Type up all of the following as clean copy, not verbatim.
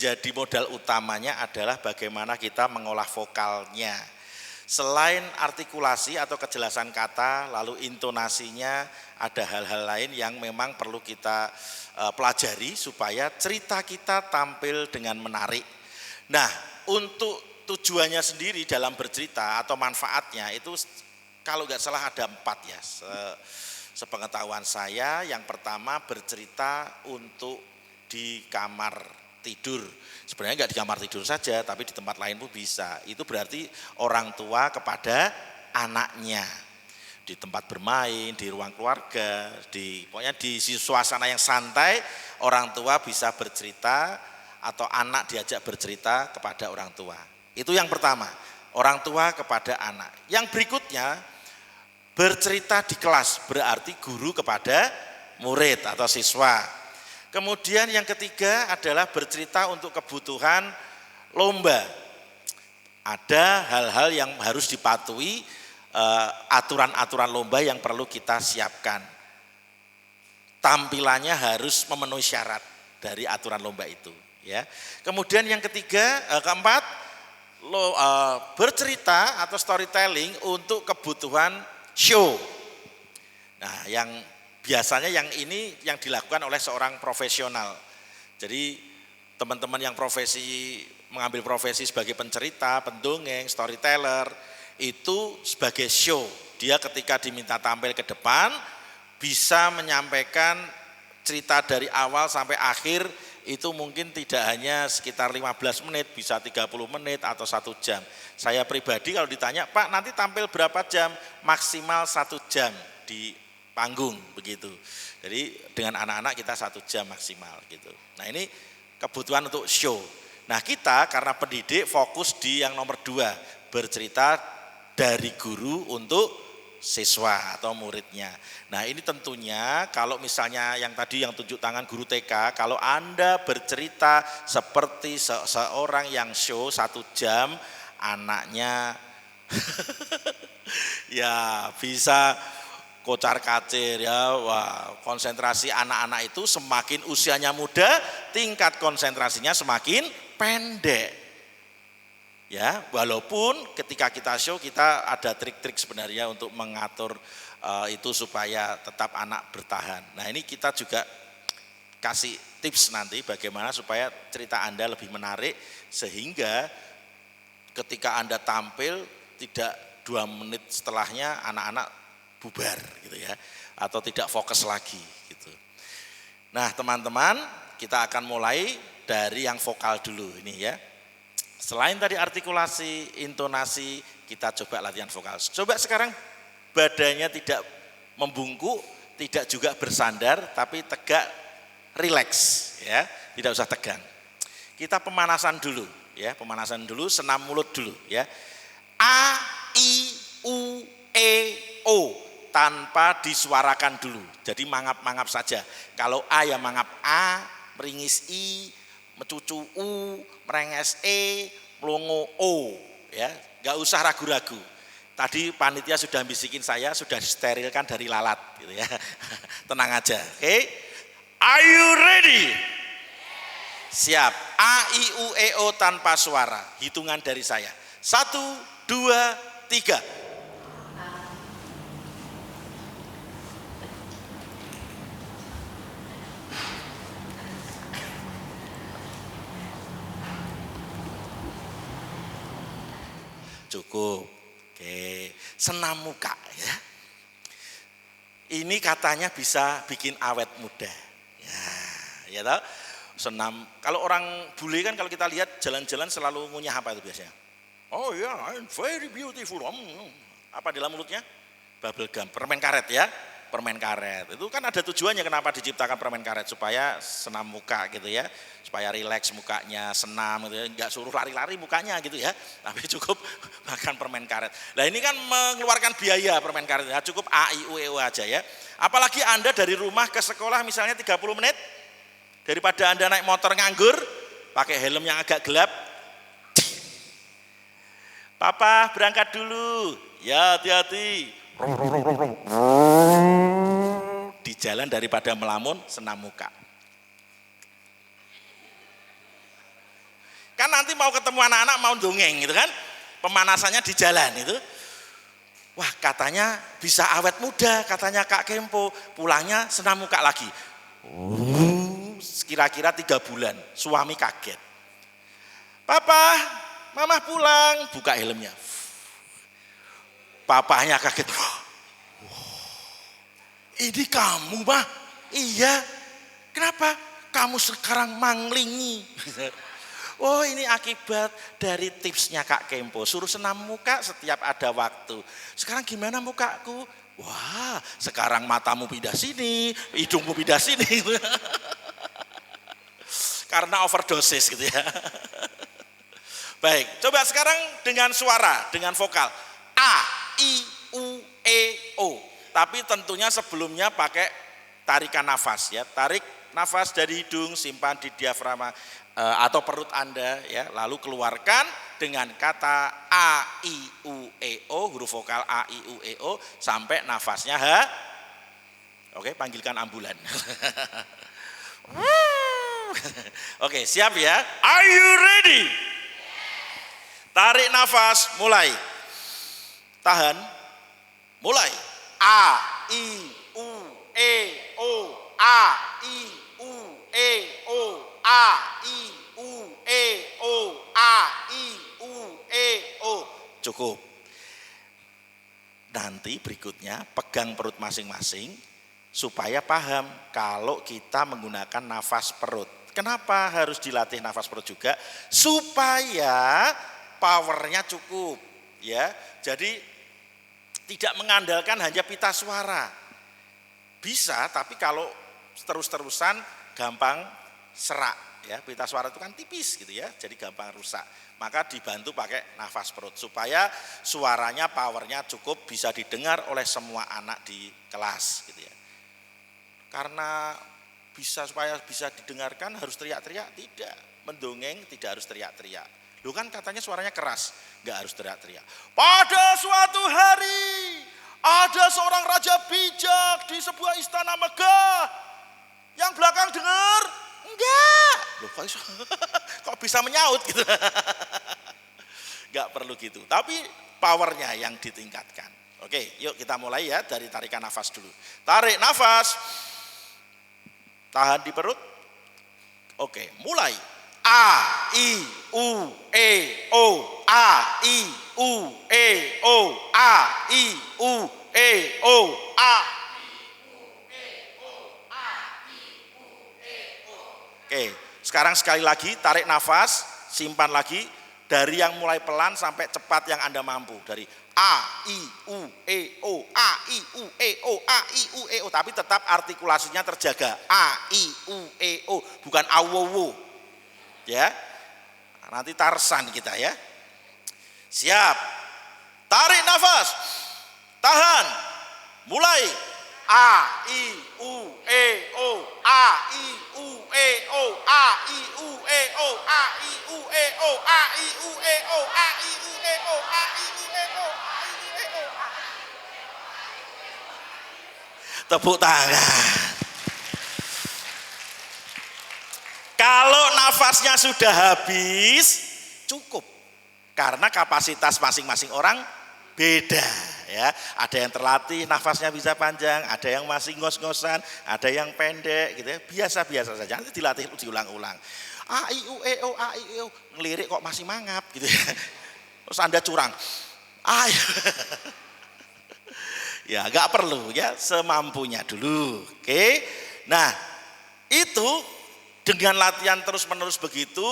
Jadi modal utamanya adalah bagaimana kita mengolah vokalnya. Selain artikulasi atau kejelasan kata, lalu intonasinya, ada hal-hal lain yang memang perlu kita pelajari supaya cerita kita tampil dengan menarik. Nah, untuk tujuannya sendiri dalam bercerita atau manfaatnya itu kalau nggak salah ada 4 ya. Sepengetahuan saya, yang pertama bercerita untuk di kamar tidur. Sebenarnya nggak di kamar tidur saja, tapi di tempat lain pun bisa. Itu berarti orang tua kepada anaknya. Di tempat bermain, di ruang keluarga, pokoknya di suasana yang santai, orang tua bisa bercerita atau anak diajak bercerita kepada orang tua. Itu yang pertama, orang tua kepada anak. Yang berikutnya, bercerita di kelas, berarti guru kepada murid atau siswa. Kemudian yang ketiga adalah bercerita untuk kebutuhan lomba. Ada hal-hal yang harus dipatuhi, aturan-aturan lomba yang perlu kita siapkan. Tampilannya harus memenuhi syarat dari aturan lomba itu. Ya. Kemudian yang keempat, bercerita atau storytelling untuk kebutuhan show. Nah, yang biasanya yang ini yang dilakukan oleh seorang profesional. Jadi teman-teman yang mengambil profesi sebagai pencerita, pendongeng, storyteller, itu sebagai show. Dia ketika diminta tampil ke depan bisa menyampaikan cerita dari awal sampai akhir, itu mungkin tidak hanya sekitar 15 menit, bisa 30 menit atau 1 jam. Saya pribadi kalau ditanya, Pak nanti tampil berapa jam? Maksimal 1 jam di panggung begitu. Jadi dengan anak-anak kita 1 jam maksimal gitu. Nah ini kebutuhan untuk show. Nah kita karena pendidik fokus di yang nomor 2, bercerita dari guru untuk siswa atau muridnya. Nah ini tentunya kalau misalnya yang tadi yang tunjuk tangan guru TK, kalau Anda bercerita seperti seorang yang show 1 jam, anaknya ya bisa kocar kacir ya. Wah, konsentrasi anak-anak itu semakin usianya muda, tingkat konsentrasinya semakin pendek. Ya, walaupun ketika kita show kita ada trik-trik sebenarnya untuk mengatur itu supaya tetap anak bertahan. Nah, ini kita juga kasih tips nanti bagaimana supaya cerita Anda lebih menarik sehingga ketika Anda tampil tidak 2 menit setelahnya anak-anak bubar gitu ya, atau tidak fokus lagi gitu. Nah teman-teman, kita akan mulai dari yang vokal dulu ini ya. Selain tadi artikulasi, intonasi, kita coba latihan vokal. Coba sekarang badannya tidak membungkuk, tidak juga bersandar, tapi tegak, rileks ya, tidak usah tegang. Kita pemanasan dulu ya, pemanasan dulu, senam mulut dulu ya. A, I, U, E, O. Tanpa disuarakan dulu, jadi mangap-mangap saja. Kalau A ya mangap A, meringis I, mecucu U, merenges E, melongo O, ya, nggak usah ragu-ragu. Tadi panitia sudah bisikin saya, sudah disterilkan dari lalat, gitu ya. Tenang aja, oke? Are you ready? Siap. A, I, U, E, O tanpa suara. Hitungan dari saya. 1, 2, 3. Cukup. Oke, senam muka ya. Ini katanya bisa bikin awet muda. Ya toh? Senam. Kalau orang bule kan kalau kita lihat jalan-jalan selalu ngunyah apa itu biasanya? Oh ya, I'm very beautiful. Apa di dalam mulutnya? Bubble gum, permen karet ya. Permen karet. Itu kan ada tujuannya kenapa diciptakan permen karet, supaya senam muka gitu ya. Supaya rileks mukanya, senam gitu ya. Enggak suruh lari-lari mukanya gitu ya. Tapi cukup makan permen karet. Nah, ini kan mengeluarkan biaya permen karet ya. Cukup A, I, U, E, O aja ya. Apalagi Anda dari rumah ke sekolah misalnya 30 menit. Daripada Anda naik motor nganggur, pakai helm yang agak gelap. Papa berangkat dulu. Ya, hati-hati. Di jalan daripada melamun, senam muka. nanti mau ketemu anak-anak mau dongeng gitu kan. Pemanasannya di jalan itu. Wah katanya bisa awet muda katanya Kak Kempo, pulangnya senam muka lagi. Kira-kira 3 bulan, suami kaget. Papa, mama pulang, buka helmnya. Papanya kaget. Ini kamu mah? Iya. Kenapa? Kamu sekarang manglingi. Oh ini akibat dari tipsnya Kak Kempo, suruh senam muka setiap ada waktu. Sekarang gimana mukaku? Wah sekarang matamu pindah sini, hidungmu pindah sini. Karena overdosis gitu ya. Baik, coba sekarang dengan suara, dengan vokal. A, I, U, E, O. Tapi tentunya sebelumnya pakai tarikan nafas ya. Tarik nafas dari hidung, simpan di diafragma atau perut Anda ya, lalu keluarkan dengan kata A, I, U, E, O, huruf vokal A, I, U, E, O sampai nafasnya H. Oke, panggilkan ambulan. Oke, siap ya? Are you ready? Tarik nafas, mulai. Tahan. Mulai. A, I, U, E, O, A, I, U, E, O, A, I, U, E, O, A, I, U, E, O. Cukup. Nanti berikutnya pegang perut masing-masing supaya paham kalau kita menggunakan nafas perut. Kenapa harus dilatih nafas perut juga? Supaya powernya cukup ya. Jadi tidak mengandalkan hanya pita suara. Bisa, tapi kalau terus-terusan gampang serak ya. Pita suara itu kan tipis gitu ya, jadi gampang rusak. Maka dibantu pakai nafas perut supaya suaranya, powernya cukup bisa didengar oleh semua anak di kelas gitu ya. Karena supaya bisa didengarkan harus teriak-teriak? Tidak. Mendongeng tidak harus teriak-teriak. Lu kan katanya suaranya keras, nggak harus teriak-teriak. Pada suatu hari ada seorang raja bijak di sebuah istana megah. Yang belakang dengar? Enggak. Loh, kok bisa menyaut gitu? Nggak perlu gitu. Tapi powernya yang ditingkatkan. Oke, yuk kita mulai ya dari tarikan nafas dulu. Tarik nafas. Tahan di perut. Oke, mulai. A, I, U, E, O, A, I, U, E, O, A, I, U, E, O, A, I, U, E, O, A, I, U, E, O. Oke, sekarang sekali lagi tarik nafas, simpan lagi dari yang mulai pelan sampai cepat yang Anda mampu. Dari A, I, U, E, O, A, I, U, E, O, A, I, U, E, O. Tapi tetap artikulasinya terjaga. A, I, U, E, O. Bukan awowo. Ya, nanti Tarsan kita ya. Siap. Tarik nafas. Tahan. Mulai. A, I, U, E, O. A, I, U, E, O. A, I, U, E, O. A, I, U, E, O. A, I, U, E, O. A, I, U, E, O. A, I, U, E, O. Tepuk tangan. Kalau nafasnya sudah habis, cukup. Karena kapasitas masing-masing orang beda ya. Ada yang terlatih nafasnya bisa panjang, ada yang masih ngos-ngosan, ada yang pendek gitu ya. Biasa-biasa saja, nanti dilatih diulang-ulang. A, I, U, E, O, A, I, U, ngelirik kok masih mangap gitu ya. Terus Anda curang. Ya gak perlu ya, semampunya dulu. Oke. Nah itu dengan latihan terus-menerus begitu,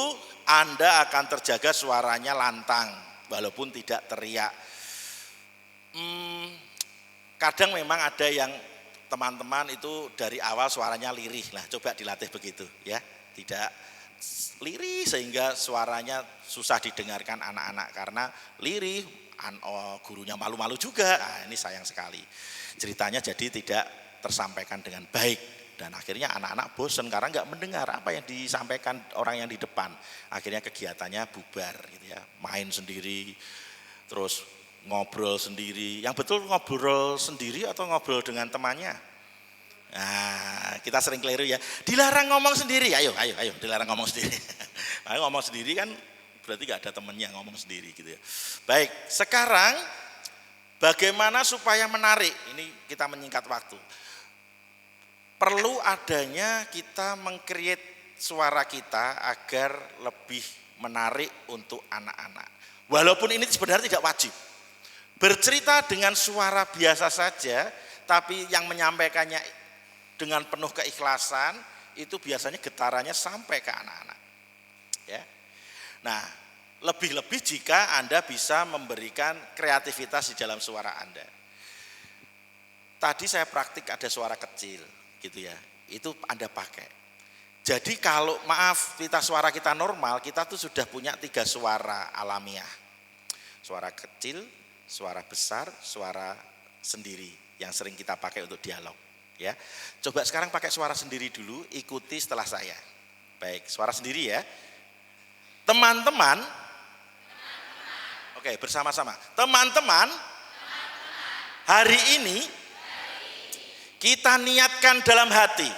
Anda akan terjaga suaranya lantang, walaupun tidak teriak. Kadang memang ada yang teman-teman itu dari awal suaranya lirih. Nah, coba dilatih begitu ya. Tidak lirih sehingga suaranya susah didengarkan anak-anak. Karena lirih, gurunya malu-malu juga. Nah, ini sayang sekali. Ceritanya jadi tidak tersampaikan dengan baik. Dan akhirnya anak-anak bosan karena nggak mendengar apa yang disampaikan orang yang di depan. Akhirnya kegiatannya bubar gitu ya, main sendiri, terus ngobrol sendiri. Yang betul ngobrol sendiri atau ngobrol dengan temannya? Nah, kita sering keliru ya. Dilarang ngomong sendiri. Ayo, dilarang ngomong sendiri. Ayo ngomong sendiri kan berarti nggak ada temennya ngomong sendiri gitu ya. Baik, sekarang bagaimana supaya menarik? Ini kita menyingkat waktu. Perlu adanya kita meng-create suara kita agar lebih menarik untuk anak-anak. Walaupun ini sebenarnya tidak wajib. Bercerita dengan suara biasa saja, tapi yang menyampaikannya dengan penuh keikhlasan, itu biasanya getarannya sampai ke anak-anak. Ya. Nah, lebih-lebih jika Anda bisa memberikan kreativitas di dalam suara Anda. Tadi saya praktik ada suara kecil, gitu ya. Itu Anda pakai. Jadi kalau suara kita normal, kita tuh sudah punya 3 suara alamiah. Suara kecil, suara besar, suara sendiri yang sering kita pakai untuk dialog. Ya, coba sekarang pakai suara sendiri dulu, ikuti setelah saya. Baik, suara sendiri ya. Teman-teman, oke bersama-sama. Teman-teman, hari ini kita niatkan dalam hati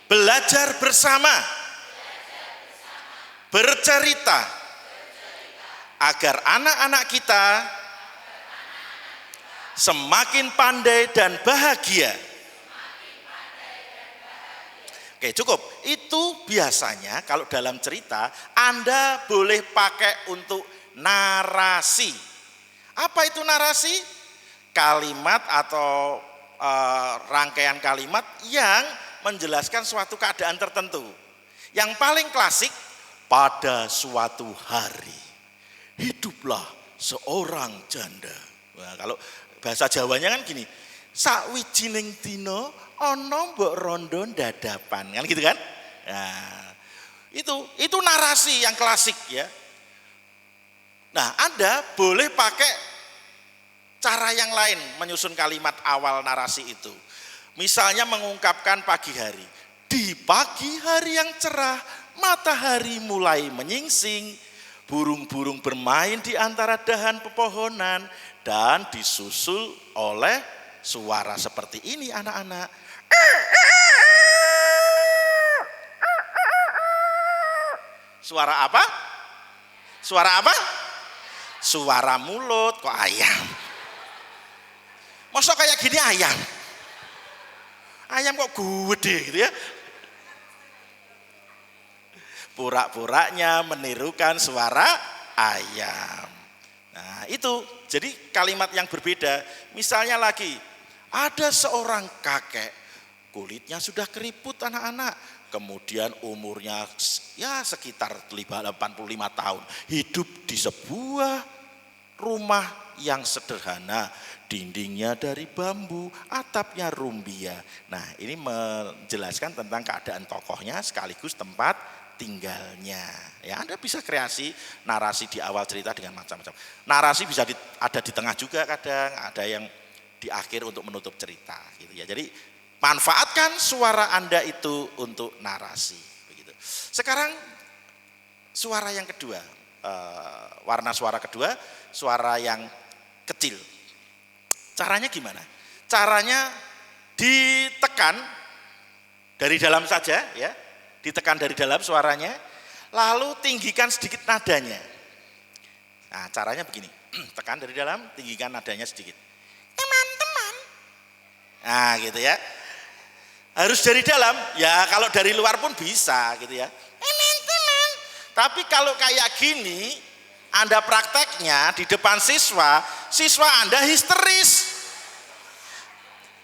belajar bersama, bercerita, agar anak-anak kita semakin pandai dan bahagia. Oke, cukup. Itu biasanya kalau dalam cerita Anda boleh pakai untuk narasi. Apa itu narasi? Kalimat atau rangkaian kalimat yang menjelaskan suatu keadaan tertentu. Yang paling klasik, pada suatu hari hiduplah seorang janda. Nah, kalau bahasa Jawanya kan gini, sawijining dina ana mbok rondo dadapan, kan gitu kan? Nah, itu narasi yang klasik ya. Nah, Anda boleh pakai cara yang lain menyusun kalimat awal narasi itu. Misalnya mengungkapkan pagi hari. Di pagi hari yang cerah, matahari mulai menyingsing, burung-burung bermain di antara dahan pepohonan, dan disusul oleh suara seperti ini anak-anak. Suara apa? Suara apa? Suara mulut, kok ayam? Masa kayak gini ayam? Ayam kok gede gitu ya? Pura-puranya menirukan suara ayam. Nah itu, jadi kalimat yang berbeda. Misalnya lagi, ada seorang kakek, kulitnya sudah keriput anak-anak. Kemudian umurnya ya sekitar 85 tahun. Hidup di sebuah rumah yang sederhana. Dindingnya dari bambu, atapnya rumbia. Nah ini menjelaskan tentang keadaan tokohnya sekaligus tempat tinggalnya. Ya Anda bisa kreasi narasi di awal cerita dengan macam-macam. Narasi bisa ada di tengah juga kadang, ada yang di akhir untuk menutup cerita. Gitu ya. Jadi manfaatkan suara Anda itu untuk narasi. Begitu. Sekarang suara yang kedua, warna suara kedua, suara yang kecil. Caranya gimana? Caranya ditekan dari dalam saja, ya, ditekan dari dalam suaranya, lalu tinggikan sedikit nadanya. Nah, caranya begini, tekan dari dalam, tinggikan nadanya sedikit. Teman-teman. Nah, gitu ya. Harus dari dalam, ya kalau dari luar pun bisa, gitu ya. Teman-teman. Tapi kalau kayak gini, Anda prakteknya di depan siswa Anda histeris.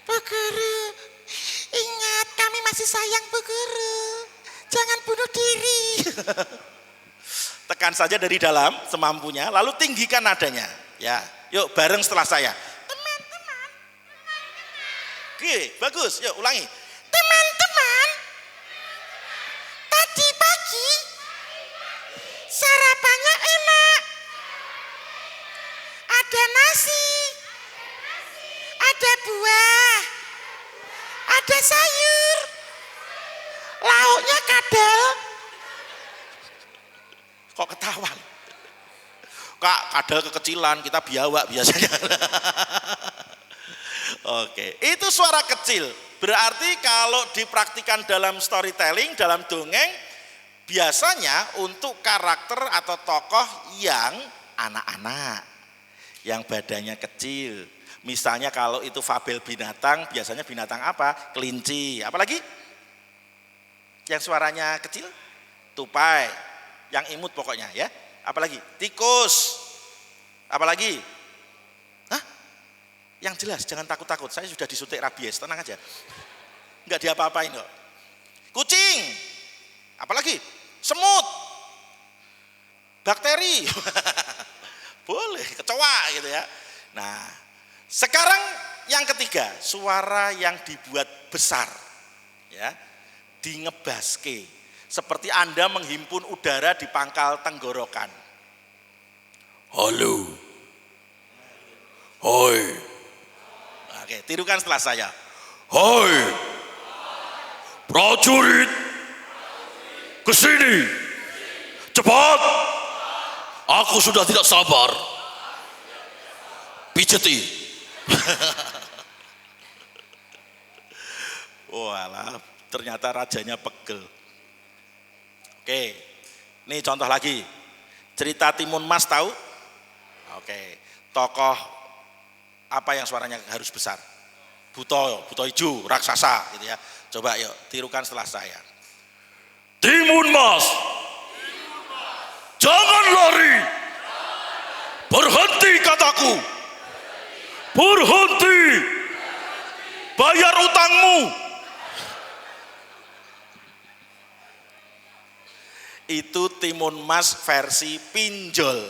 Bu Guru, ingat kami masih sayang Bu Guru. Jangan bunuh diri. Tekan saja dari dalam semampunya, lalu tinggikan nadanya. Ya, yuk bareng setelah saya. Teman-teman. Oke, bagus. Yuk ulangi. Teman-teman. Tadi pagi sarapannya enak. Ada nasi. Ada buah. Ada sayur. Lauknya kadal. Kok ketawa? Kak, kadal kekecilan, kita biawak biasanya. Oke, itu suara kecil. Berarti kalau dipraktikkan dalam storytelling, dalam dongeng, Biasanya untuk karakter atau tokoh yang anak-anak, yang badannya kecil. Misalnya kalau itu fabel binatang, biasanya binatang apa? Kelinci. Apalagi? Yang suaranya kecil? Tupai. Yang imut pokoknya ya. Apalagi? Tikus. Apalagi? Hah? Yang jelas, jangan takut-takut. Saya sudah disuntik rabies, tenang aja. Enggak diapa-apain kok. Kucing. Apalagi? Semut. Bakteri. Boleh, kecoa gitu ya. Nah, sekarang yang ketiga, suara yang dibuat besar. Ya. Dingebaske. Seperti Anda menghimpun udara di pangkal tenggorokan. Halo. Hoi. Oke, tirukan setelah saya. Hoi. Prajurit. Kesini. Cepat. Aku sudah tidak sabar. Pijeti. Walah, ternyata rajanya pegel. Oke, ini contoh lagi. Cerita Timun Mas tahu? Oke, tokoh apa yang suaranya harus besar? Buto hijau, raksasa gitu ya. Coba yuk, tirukan setelah saya. Timun Mas, jangan lari. Berhenti kataku. Berhenti. Bayar utangmu. Itu Timun Mas versi pinjol.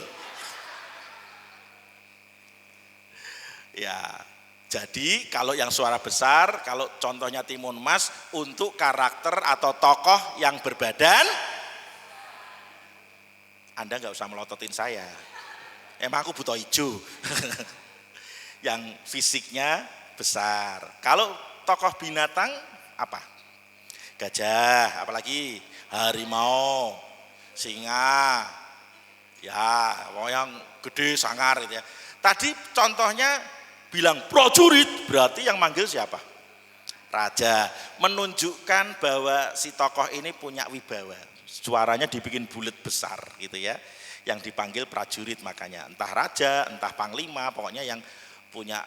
Ya, jadi kalau yang suara besar, kalau contohnya Timun Mas untuk karakter atau tokoh yang berbadan, Anda nggak usah melototin saya. Emang aku buta hijau. Yang fisiknya besar. Kalau tokoh binatang apa? Gajah, apalagi harimau, singa, ya yang gede sangar gitu ya. Tadi contohnya bilang prajurit, berarti yang manggil siapa? Raja. Menunjukkan bahwa si tokoh ini punya wibawa. Suaranya dibikin bulat besar gitu ya. Yang dipanggil prajurit makanya. Entah raja, entah panglima, pokoknya yang punya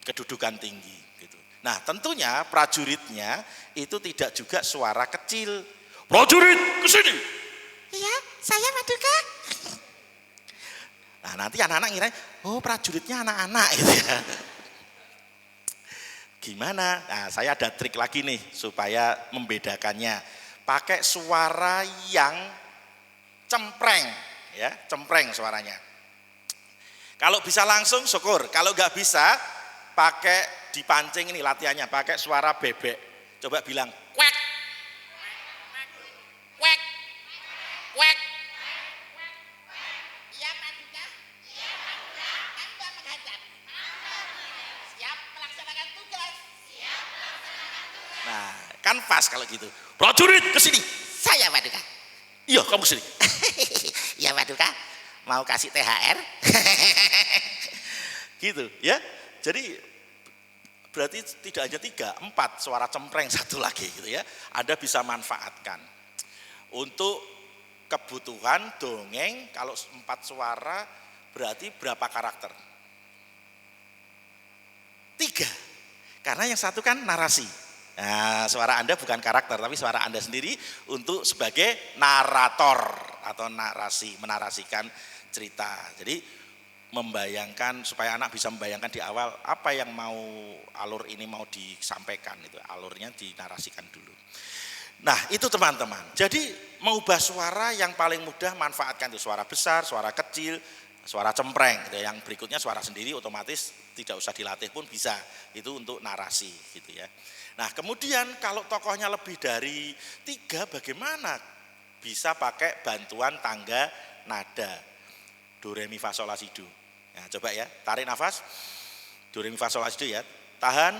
kedudukan tinggi gitu. Nah, tentunya prajuritnya itu tidak juga suara kecil. Prajurit ke sini. Iya, saya Paduka. Nah, nanti anak-anak ngira, oh prajuritnya anak-anak gitu ya. Gimana? Nah, saya ada trik lagi nih supaya membedakannya. Pakai suara yang cempreng, ya, cempreng suaranya. Kalau bisa langsung syukur, kalau nggak bisa pakai dipancing ini latihannya, pakai suara bebek. Coba bilang, kwek, kwek, kwek. Iya Paduka, iya Paduka, Anda menghadap. Siap melaksanakan tugas. Siap melaksanakan tugas. Nah, kan pas kalau gitu. Prajurit ke sini. Saya Paduka. Iya, kamu ke sini. Iya Paduka, mau kasih THR. Gitu ya. Jadi berarti tidak hanya 3, 4 suara cempreng, satu lagi gitu ya. Anda bisa manfaatkan untuk kebutuhan dongeng. Kalau 4 suara berarti berapa karakter? 3, karena yang satu kan narasi. Nah, suara Anda bukan karakter, tapi suara Anda sendiri untuk sebagai narator atau narasi, menarasikan cerita. Jadi membayangkan, supaya anak bisa membayangkan di awal apa yang mau alur ini mau disampaikan, itu alurnya dinarasikan dulu. Nah, itu teman-teman. Jadi mengubah suara yang paling mudah, manfaatkan itu suara besar, suara kecil, suara cempreng gitu. Yang berikutnya suara sendiri otomatis tidak usah dilatih pun bisa. Itu untuk narasi gitu ya. Nah, kemudian kalau tokohnya lebih dari 3, bagaimana? Bisa pakai bantuan tangga nada. Do, re, mi, fa, sol, la, si, do. Nah, coba ya, tarik nafas. Do, re, mi, fa, sol, la, si, do ya. Tahan,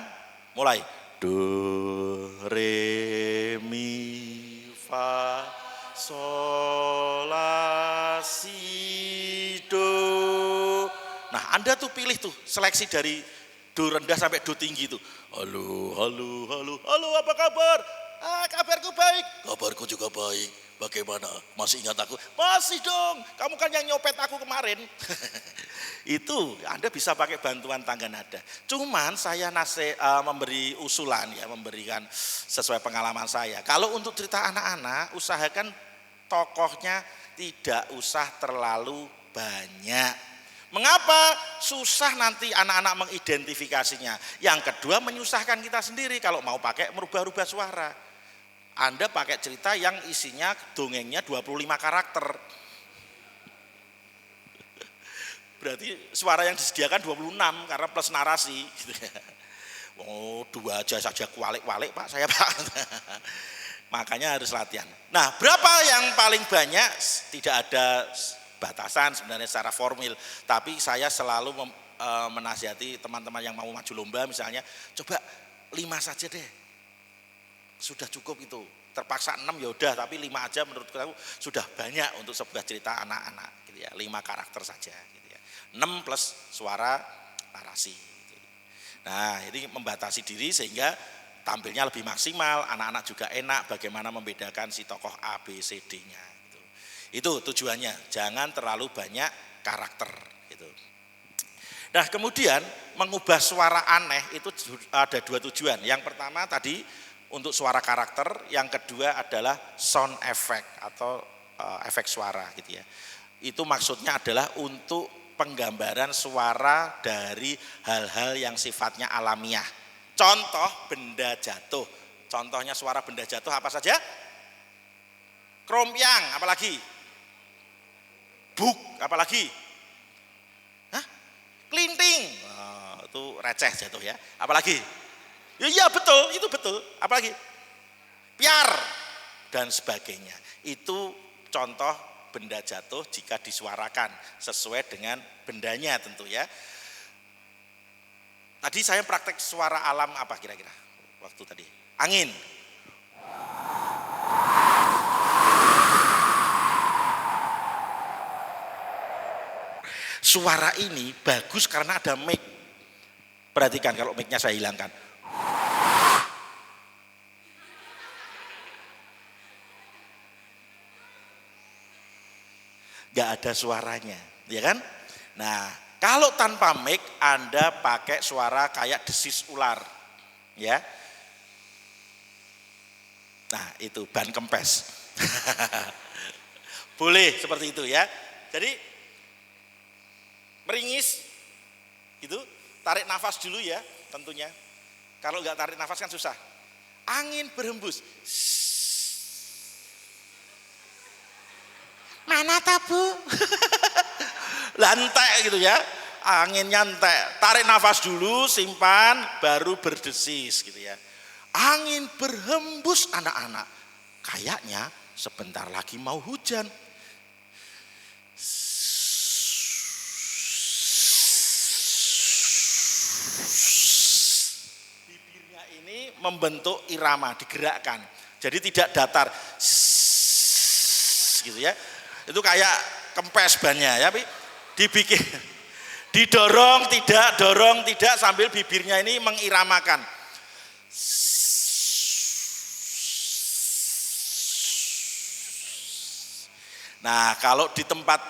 mulai. Do, re, mi, fa, sol, la, si, do. Nah, Anda tuh pilih tuh, seleksi dari do rendah sampai do tinggi tuh. Halo, halo, halo, halo, apa kabar? Ah, kabarku baik. Kabarku juga baik. Bagaimana? Masih ingat aku? Masih dong, kamu kan yang nyopet aku kemarin. Itu Anda bisa pakai bantuan tangga nada. Cuman saya memberi usulan ya, memberikan sesuai pengalaman saya. Kalau untuk cerita anak-anak, usahakan tokohnya tidak usah terlalu banyak. Mengapa? Susah nanti anak-anak mengidentifikasinya. Yang kedua menyusahkan kita sendiri kalau mau pakai merubah-rubah suara. Anda pakai cerita yang isinya dongengnya 25 karakter. Berarti suara yang disediakan 26 karena plus narasi gitu ya. Oh, 2 aja saja kualik-kualik Pak, saya Pak. Makanya harus latihan. Nah, berapa yang paling banyak? Tidak ada batasan sebenarnya secara formil, tapi saya selalu menasihati teman-teman yang mau maju lomba misalnya, coba 5 saja deh. Sudah cukup itu. Terpaksa 6 ya udah, tapi 5 aja menurut aku sudah banyak untuk sebuah cerita anak-anak gitu ya. 5 karakter saja gitu ya. 6 plus suara narasi gitu. Nah, ini membatasi diri sehingga tampilnya lebih maksimal, anak-anak juga enak bagaimana membedakan si tokoh A, B, C, D-nya gitu. Itu tujuannya, jangan terlalu banyak karakter gitu. Nah, kemudian mengubah suara aneh itu ada 2 tujuan. Yang pertama tadi untuk suara karakter, yang kedua adalah sound effect atau efek suara gitu ya. Itu maksudnya adalah untuk penggambaran suara dari hal-hal yang sifatnya alamiah. Contoh benda jatuh. Contohnya suara benda jatuh apa saja? Krompiang, apalagi? Buk, apalagi? Hah? Klinting. Oh, itu receh jatuh ya. Apalagi? Iya betul, itu betul. Apalagi? Piar dan sebagainya. Itu contoh benda jatuh jika disuarakan sesuai dengan bendanya tentu ya. Tadi saya praktek suara alam apa kira-kira waktu tadi? Angin. Suara ini bagus karena ada mic. Perhatikan kalau mic-nya saya hilangkan. Gak ada suaranya, ya kan? Nah, kalau tanpa mic Anda pakai suara kayak desis ular, ya. Nah, itu ban kempes. Boleh seperti itu ya. Jadi meringis gitu, tarik nafas dulu ya tentunya. Kalau nggak tarik nafas kan susah. Angin berhembus. Mana tabu? Lantai gitu ya. Angin nyantai. Tarik nafas dulu, simpan, baru berdesis gitu ya. Angin berhembus anak-anak. Kayaknya sebentar lagi mau hujan. Bibirnya ini membentuk irama, digerakkan. Jadi tidak datar. Gitu ya. Itu kayak kempes bannya ya, tapi dibikin didorong tidak sambil bibirnya ini mengiramakan. Nah, kalau di tempat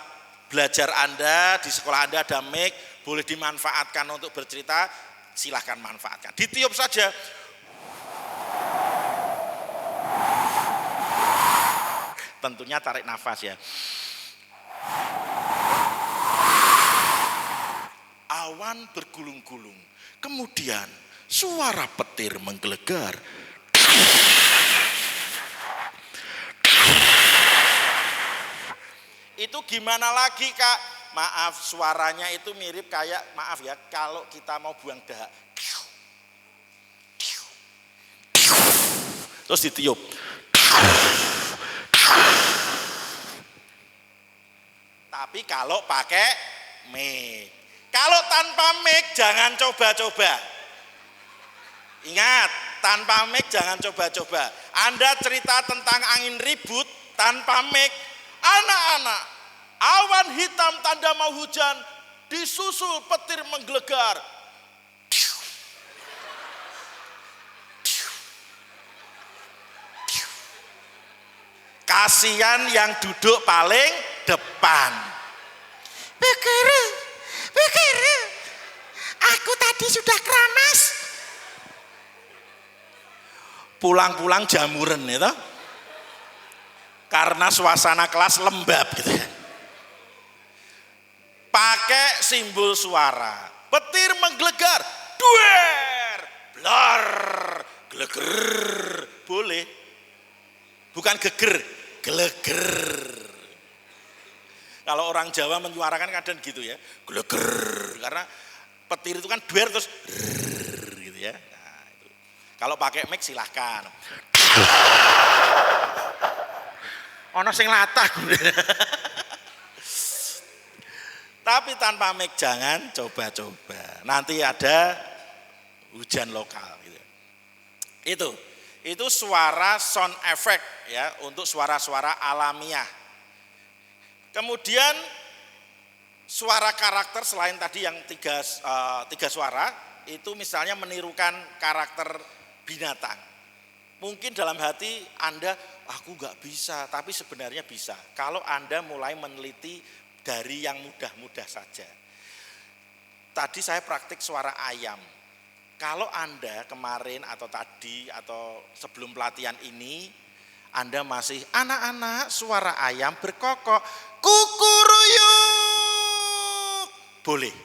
belajar Anda, di sekolah Anda ada mic, boleh dimanfaatkan untuk bercerita, silahkan manfaatkan. Ditiup saja. Tentunya tarik nafas ya. Awan bergulung-gulung. Kemudian suara petir menggelegar. Itu gimana lagi Kak? Maaf, suaranya itu mirip kayak, maaf ya, kalau kita mau buang dahak. Terus ditiup. Tapi kalau pakai mic. Kalau tanpa mic jangan coba-coba. Ingat, tanpa mic jangan coba-coba. Anda cerita tentang angin ribut tanpa mic. Anak-anak, awan hitam tanda mau hujan, disusul petir menggelegar. kasihan yang duduk paling depan. Bu Guru, aku tadi sudah keramas. Pulang-pulang jamuran itu, karena suasana kelas lembab gitu ya. Pakai simbol suara, petir menggelegar, duer, blar, geleger, boleh. Bukan geger, geleger. Kalau orang Jawa menyuarakan kadang gitu ya, geleger, karena petir itu kan duer terus gitu ya. Nah, itu. Kalau pakai mic silahkan. Ono sing latah. Tapi tanpa mic jangan coba-coba. Nanti ada hujan lokal gitu. Itu suara sound effect ya, untuk suara-suara alamiah. Kemudian suara karakter selain tadi yang tiga suara, itu misalnya menirukan karakter binatang. Mungkin dalam hati Anda, aku gak bisa, tapi sebenarnya bisa. Kalau Anda mulai meneliti dari yang mudah-mudah saja. Tadi saya praktik suara ayam. Kalau Anda kemarin atau tadi atau sebelum pelatihan ini, Anda masih anak-anak suara ayam berkokok, kukuruyuk. Boleh,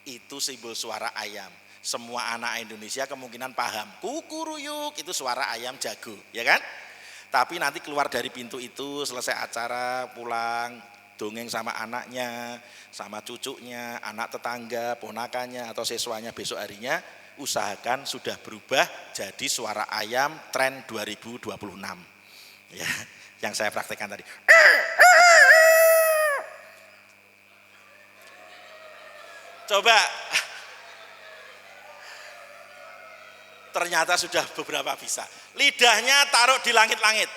itu simbol suara ayam. Semua anak Indonesia kemungkinan paham, kukuruyuk itu suara ayam jago, ya kan? Tapi nanti keluar dari pintu itu, selesai acara, pulang, dongeng sama anaknya, sama cucunya, anak tetangga, ponakannya atau siswanya besok harinya, usahakan sudah berubah jadi suara ayam tren 2026. Ya, yang saya praktekkan tadi. Coba. Ternyata sudah beberapa bisa. Lidahnya taruh di langit-langit.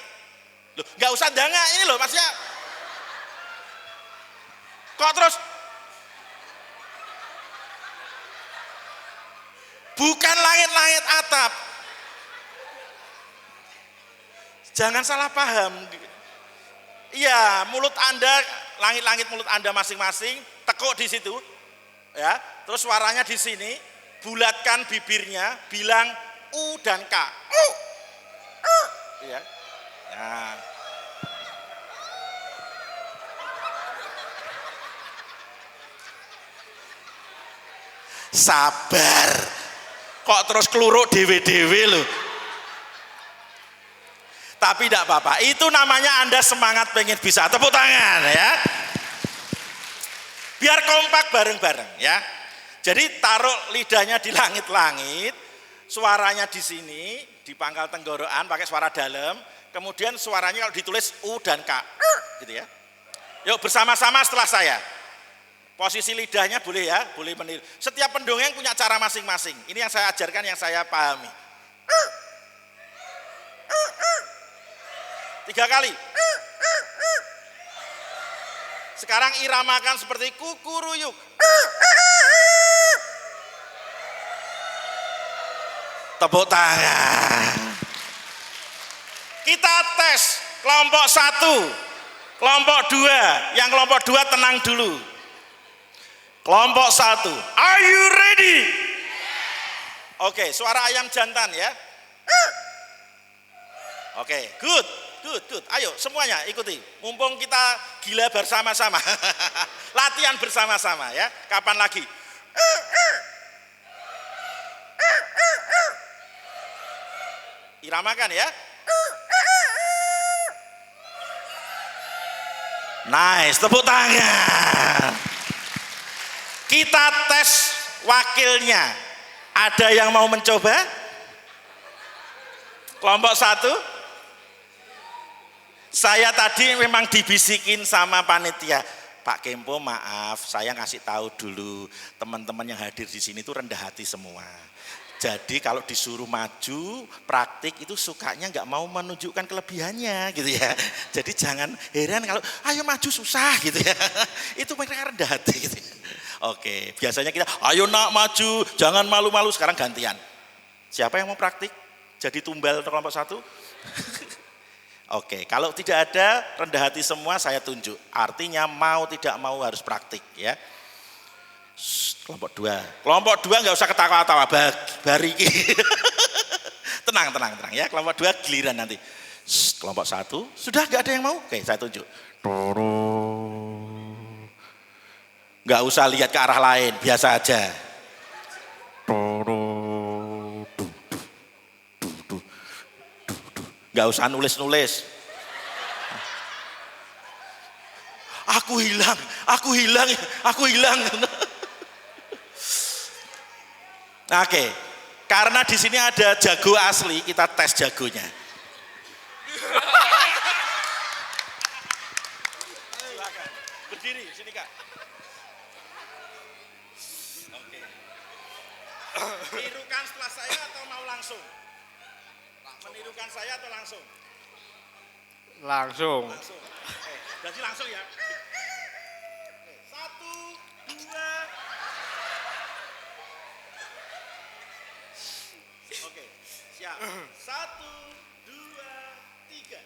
Loh, enggak usah dangak ini loh, maksudnya. Kok terus bukan langit-langit atap. Jangan salah paham. Iya, mulut Anda, langit-langit mulut Anda masing-masing, tekuk di situ. Ya, terus suaranya di sini, bulatkan bibirnya, bilang U dan K. Ya. Nah. Sabar, kok terus keluruk dewe-dewe loh. Tapi tidak apa-apa, itu namanya Anda semangat pengen bisa. Tepuk tangan ya. Biar kompak bareng-bareng ya. Jadi taruh lidahnya di langit-langit, suaranya di sini, di pangkal tenggorokan pakai suara dalam, kemudian suaranya kalau ditulis U dan K, gitu ya. Yuk bersama-sama setelah saya. Posisi lidahnya boleh ya, boleh meniru. Setiap pendongeng punya cara masing-masing. Ini yang saya ajarkan, yang saya pahami. 3 kali. Sekarang iramakan seperti kukuruyuk. Tepuk tangan. Kita tes kelompok 1, kelompok 2. Yang kelompok 2 tenang dulu. Kelompok 1, are you ready? Oke, suara ayam jantan ya. Oke, good. Ayo semuanya ikuti. Mumpung kita gila bersama-sama. Latihan bersama-sama ya. Kapan lagi? Iramakan ya. Nice, tepuk tangan. Kita tes wakilnya. Ada yang mau mencoba? Kelompok 1. Saya tadi memang dibisikin sama panitia, Pak Kempo maaf, saya ngasih tahu dulu teman-teman yang hadir di sini itu rendah hati semua. Jadi kalau disuruh maju praktik itu sukanya nggak mau menunjukkan kelebihannya gitu ya. Jadi jangan heran kalau ayo maju susah gitu ya. Itu mereka rendah hati gitu. Oke, biasanya kita ayo nak maju, jangan malu-malu, sekarang gantian. Siapa yang mau praktik? Jadi tumbal kelompok 1? Oke, kalau tidak ada rendah hati semua saya tunjuk. Artinya mau tidak mau harus praktik ya. Kelompok 2. Kelompok 2 nggak usah ketawa-tawa, bariki. Tenang ya. Kelompok 2 giliran nanti. Kelompok 1 sudah nggak ada yang mau. Oke, saya tunjuk. Nggak usah lihat ke arah lain, biasa aja. Nggak usah nulis-nulis. Aku hilang. Oke, karena di sini ada jago asli, kita tes jagonya. Silakan. Berdiri, sini Kak. Oke. Menirukan setelah saya atau mau langsung? Menirukan saya atau langsung? Langsung. Oke, jadi langsung ya. 1, 2. Oke, siap. 1, 2, 3.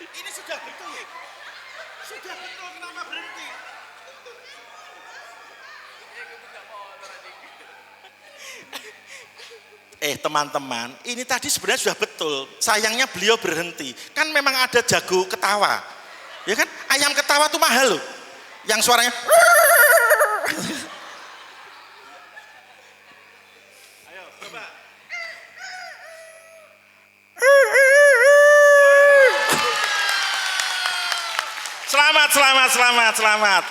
Ini sudah betul. Kenapa berhenti? Teman-teman, ini tadi sebenarnya sudah betul. Sayangnya beliau berhenti. Kan memang ada jago ketawa. Ya kan? Ayam ketawa tuh mahal loh. Yang suaranya Ayo, coba. Selamat.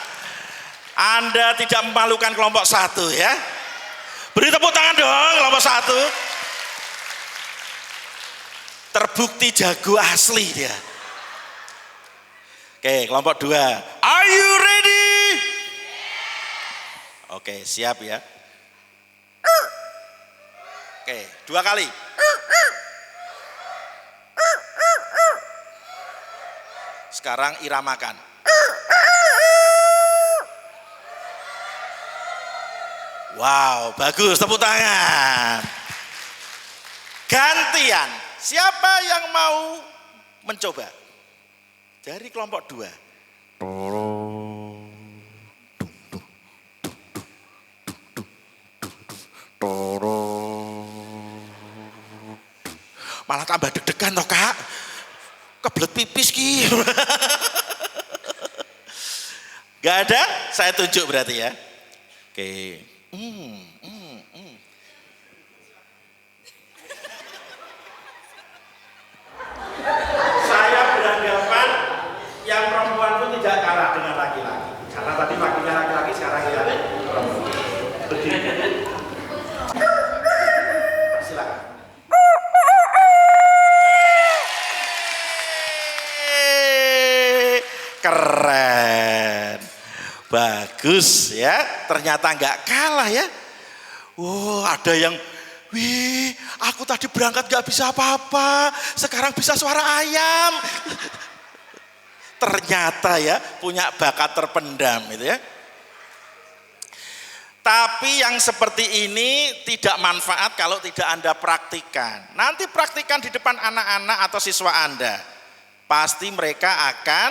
Anda tidak memalukan kelompok 1 ya. Beri tepuk tangan dong kelompok 1. Terbukti jago asli dia. Oke, kelompok 2. Are you ready? Oke, siap ya. Oke, 2 kali. Sekarang iramakan. Wow, bagus, tepuk tangan. Gantian, siapa yang mau mencoba? Dari kelompok 2. Malah tambah deg-degan toh Kak. Kebelet pipis ki. Gak ada? Saya tunjuk berarti ya. Oke. Saya beranggapan yang perempuan pun tidak kalah dengan laki-laki. Karena tadi wakilnya laki-laki, sekarang ya perempuan. Begini. Silakan. Keren. Bagus ya. Ternyata nggak kalah ya. Ada yang aku tadi berangkat gak bisa apa-apa, sekarang bisa suara ayam. Ternyata ya punya bakat terpendam itu ya. Tapi yang seperti ini tidak manfaat kalau tidak Anda praktikan. Nanti praktikan di depan anak-anak atau siswa Anda. Pasti mereka akan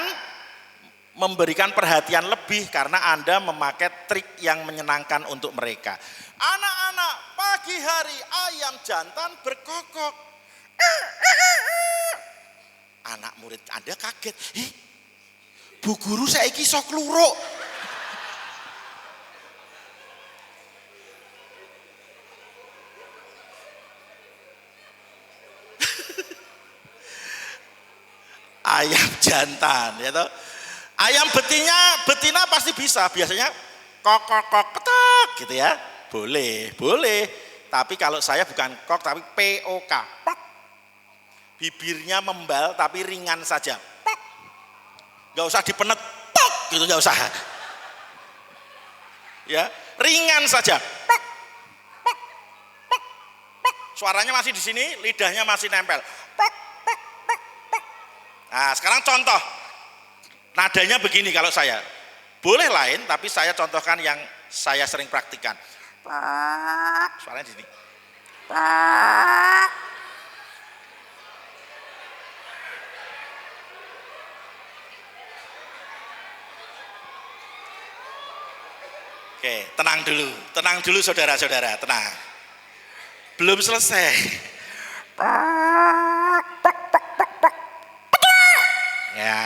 memberikan perhatian lebih karena Anda memakai trik yang menyenangkan untuk mereka. Anak-anak, pagi hari ayam jantan berkokok. Anak murid Anda kaget. Bu guru saiki sok kluruk. Ayam jantan ya toh. Ayam betina pasti bisa, biasanya kok ketok gitu ya. Boleh. Tapi kalau saya bukan kok tapi POK. Pok. Bibirnya membal tapi ringan saja. Pok. Gak usah dipenet pok gitu, gak usah. Ya, ringan saja. Pok. Pok. Pok. Pok. Suaranya masih di sini, lidahnya masih nempel. Pok. Pok. Pok. Pok. Nah, sekarang contoh. Nadanya begini kalau saya. Boleh lain tapi saya contohkan yang saya sering praktikan. Suaranya di sini. Oke, tenang dulu saudara-saudara, tenang. Belum selesai. Ya,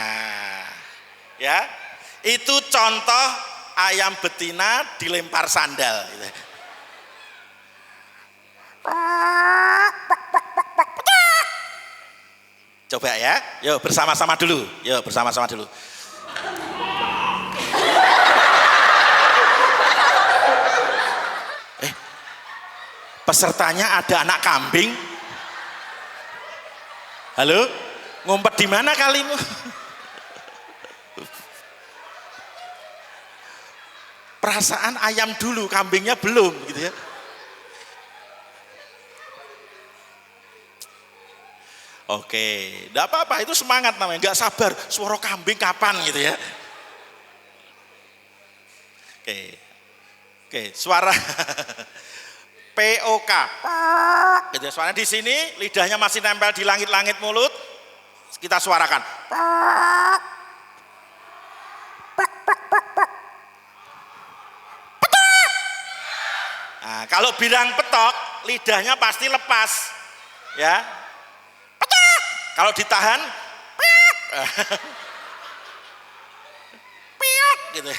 ya, itu contoh ayam betina dilempar sandal. Gitu. Coba ya, yuk bersama-sama dulu, Pesertanya ada anak kambing. Halo, ngumpet di mana kalimu? Perasaan ayam dulu, kambingnya belum, gitu ya. Oke, enggak apa-apa, itu semangat namanya, enggak sabar, suara kambing kapan gitu ya. Oke, suara POK. Gitu, suaranya di sini, lidahnya masih nempel di langit-langit mulut. Kita suarakan. Nah, kalau bilang petok, lidahnya pasti lepas. Ya. Kalau ditahan, gitu.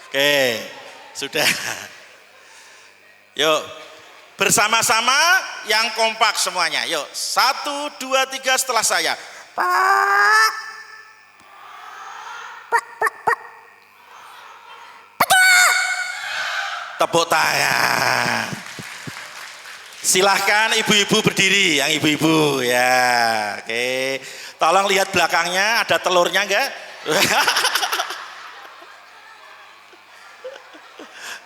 Oke, sudah. Yuk, bersama-sama yang kompak semuanya. Yuk, 1, 2, 3 setelah saya. Tepuk tangan. Silahkan ibu-ibu berdiri, yang ibu-ibu ya. Oke, tolong lihat belakangnya, ada telurnya enggak?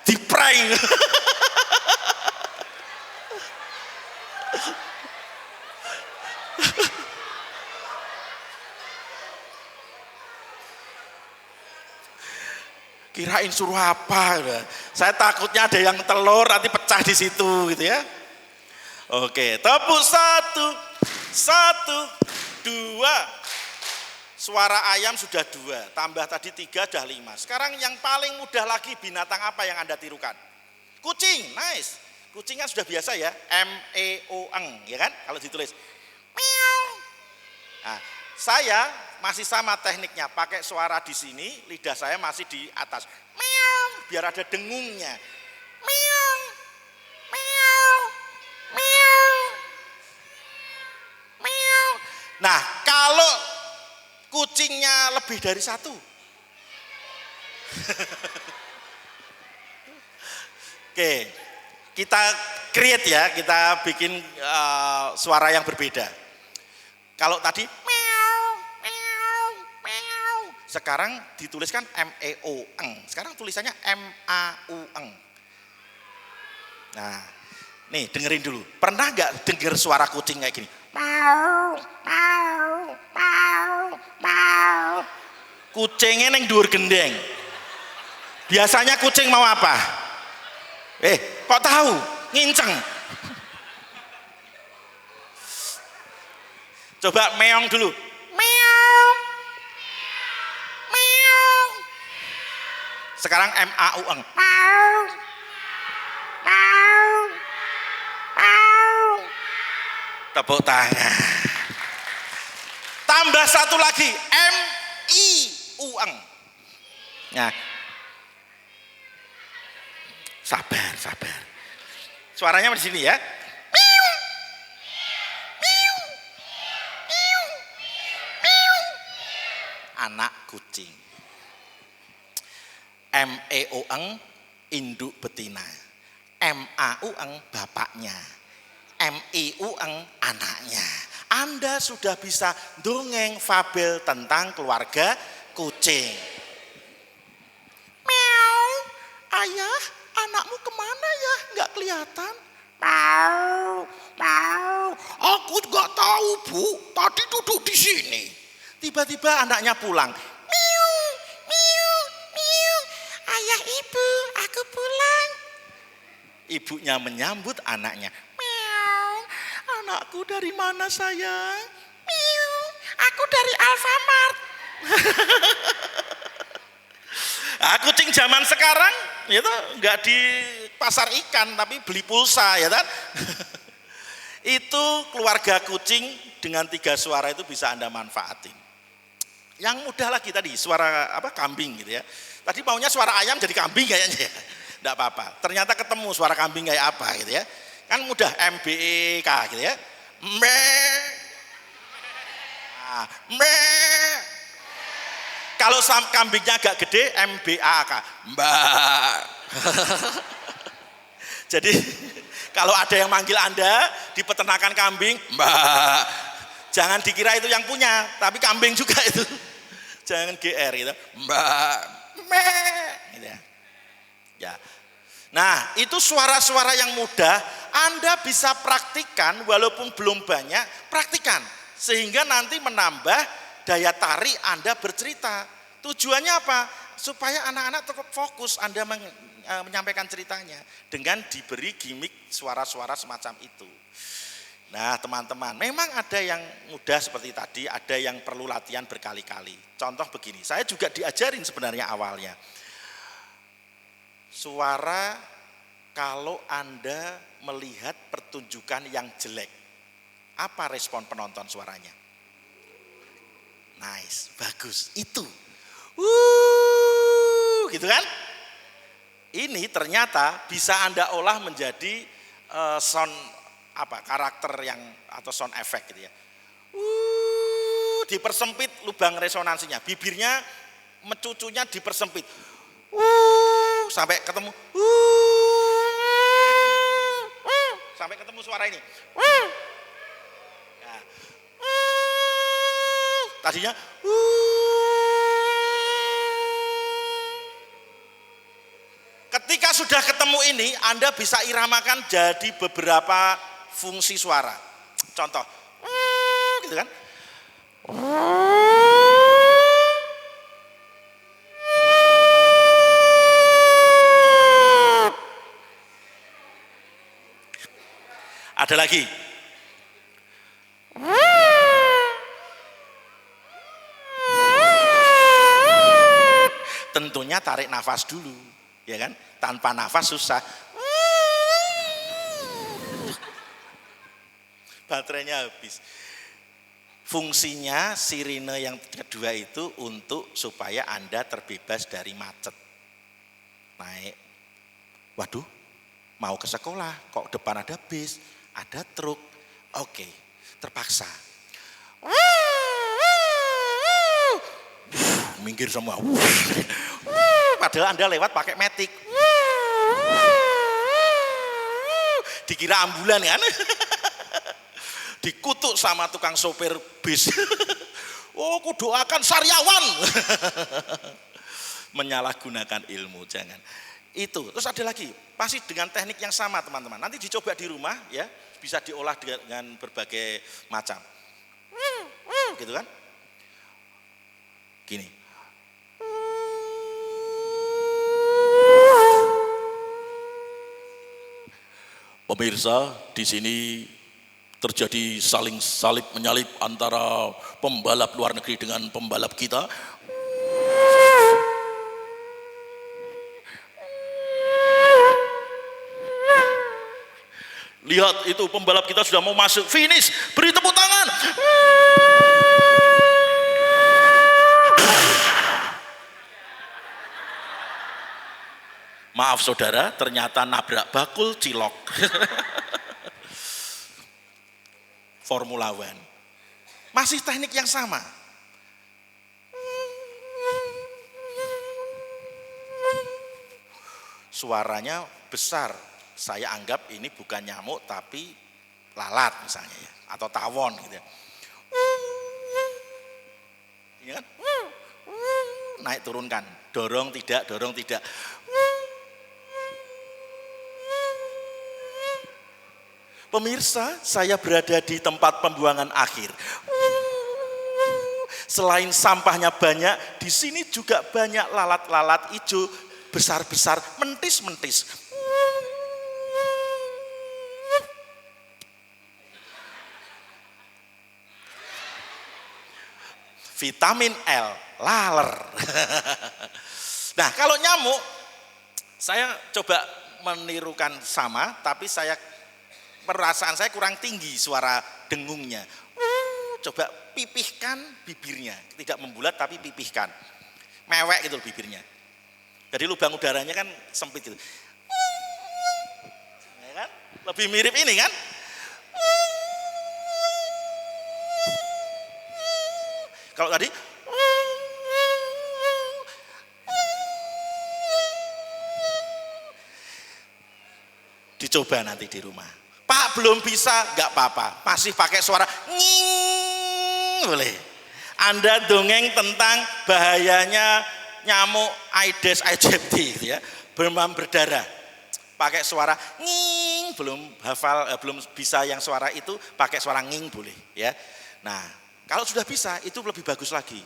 Diprank. Kirain suruh apa? Saya takutnya ada yang telur nanti pecah di situ gitu ya. Oke, tepuk 1, 2. Suara ayam sudah 2, tambah tadi 3 sudah 5. Sekarang yang paling mudah lagi, binatang apa yang Anda tirukan? Kucing, nice. Kucingnya sudah biasa ya, M-E-O-N, ya kan? Kalau ditulis. Nah, saya masih sama tekniknya, pakai suara di sini, lidah saya masih di atas. Biar ada dengungnya. Nah, kalau kucingnya lebih dari 1. Oke, kita create ya, kita bikin suara yang berbeda. Kalau tadi sekarang dituliskan M-E-O-N, sekarang tulisannya M-A-U-N. Nah, nih dengerin dulu. Pernah nggak denger suara kucing kayak gini? Kucingnya neng dhuwur gendeng. Biasanya kucing mau apa? Kok tahu? Nginceng. Coba meong dulu. Sekarang M-A-U-N. Tepuk tangan. Tambah 1 lagi, M-I-U-N. Nah, sabar. Suaranya di sini ya. Anak kucing. M-E-O-N induk betina. M-A-U-N bapaknya. M-I-U-N anaknya. Anda sudah bisa dongeng fabel tentang keluarga kucing. Meow. Ayah, anakmu kemana ya? Nggak kelihatan. Aku nggak tahu, Bu. Tadi duduk di sini. Tiba-tiba anaknya pulang. Ayah, ibu, aku pulang. Ibunya menyambut anaknya. Anakku dari mana sayang? Miu, aku dari Alfamart. Kucing zaman sekarang ya nggak di pasar ikan tapi beli pulsa ya kan. Itu keluarga kucing dengan 3 suara itu bisa Anda manfaatin. Yang mudah lagi tadi suara kambing gitu ya. Tadi maunya suara ayam jadi kambing kayaknya ya. Enggak apa-apa. Ternyata ketemu suara kambing kayak apa gitu ya. Kan mudah MBEK gitu ya. Me. Nah, me. Kalau kambingnya agak gede MBAK. Mbak. Jadi kalau ada yang manggil Anda di peternakan kambing, Mbak. Jangan dikira itu yang punya, tapi kambing juga itu. Jangan GR gitu. Mbak. Me. Gitu ya. Ya. Nah, itu suara-suara yang mudah Anda bisa praktikkan walaupun belum banyak, praktikkan sehingga nanti menambah daya tarik Anda bercerita. Tujuannya apa? Supaya anak-anak tetap fokus Anda menyampaikan ceritanya dengan diberi gimmick suara-suara semacam itu. Nah, teman-teman, memang ada yang mudah seperti tadi, ada yang perlu latihan berkali-kali. Contoh begini, saya juga diajarin sebenarnya awalnya. Suara kalau Anda melihat pertunjukan yang jelek, apa respon penonton suaranya? Nice, bagus, itu. Gitu kan? Ini ternyata bisa Anda olah menjadi sound karakter yang atau sound effect gitu ya. Dipersempit lubang resonansinya, bibirnya mencucunya dipersempit. Sampai ketemu sampai ketemu suara ini. Nah. Tadinya ketika sudah ketemu ini Anda bisa iramakan jadi beberapa fungsi suara. Contoh gitu kan. Ada lagi. Tentunya tarik nafas dulu, ya kan? Tanpa nafas susah. Baterainya habis. Fungsinya sirine yang kedua itu untuk supaya Anda terbebas dari macet. Naik. Waduh, mau ke sekolah, kok depan ada bis, ada truk. Oke, terpaksa. Minggir semua. Padahal Anda lewat pakai matic. Dikira ambulan kan? Dikutuk sama tukang sopir bis. Oh, kudoakan Saryawan. Menyalahgunakan ilmu, jangan. Itu. Terus ada lagi, pasti dengan teknik yang sama teman-teman. Nanti dicoba di rumah ya, bisa diolah dengan berbagai macam. Gitu kan? Gini. Pemirsa, di sini terjadi saling salib menyalip antara pembalap luar negeri dengan pembalap kita. Lihat itu pembalap kita sudah mau masuk finish, beri tepuk tangan. Maaf saudara, ternyata nabrak bakul cilok. Formula One. Masih teknik yang sama. Suaranya besar. Saya anggap ini bukan nyamuk tapi lalat misalnya ya, atau tawon gitu ya. Ini kan? Naik turunkan, dorong tidak, dorong tidak. Pemirsa, saya berada di tempat pembuangan akhir. Selain sampahnya banyak, di sini juga banyak lalat-lalat hijau besar-besar, mentis-mentis. vitamin L, laler. Nah, kalau nyamuk, saya coba menirukan sama, tapi perasaan saya kurang tinggi suara dengungnya. Coba pipihkan bibirnya, tidak membulat tapi pipihkan, mewek gitu bibirnya. Jadi lubang udaranya kan sempit gitu. Ya kan? Lebih mirip ini kan? Kalau tadi dicoba nanti di rumah. Pak belum bisa, nggak apa-apa. Masih pakai suara nging boleh. Anda dongeng tentang bahayanya nyamuk Aedes aegypti, gitu ya, demam berdarah. Pakai suara nging, belum hafal, belum bisa yang suara itu, pakai suara nging boleh, ya. Nah, kalau sudah bisa, itu lebih bagus lagi.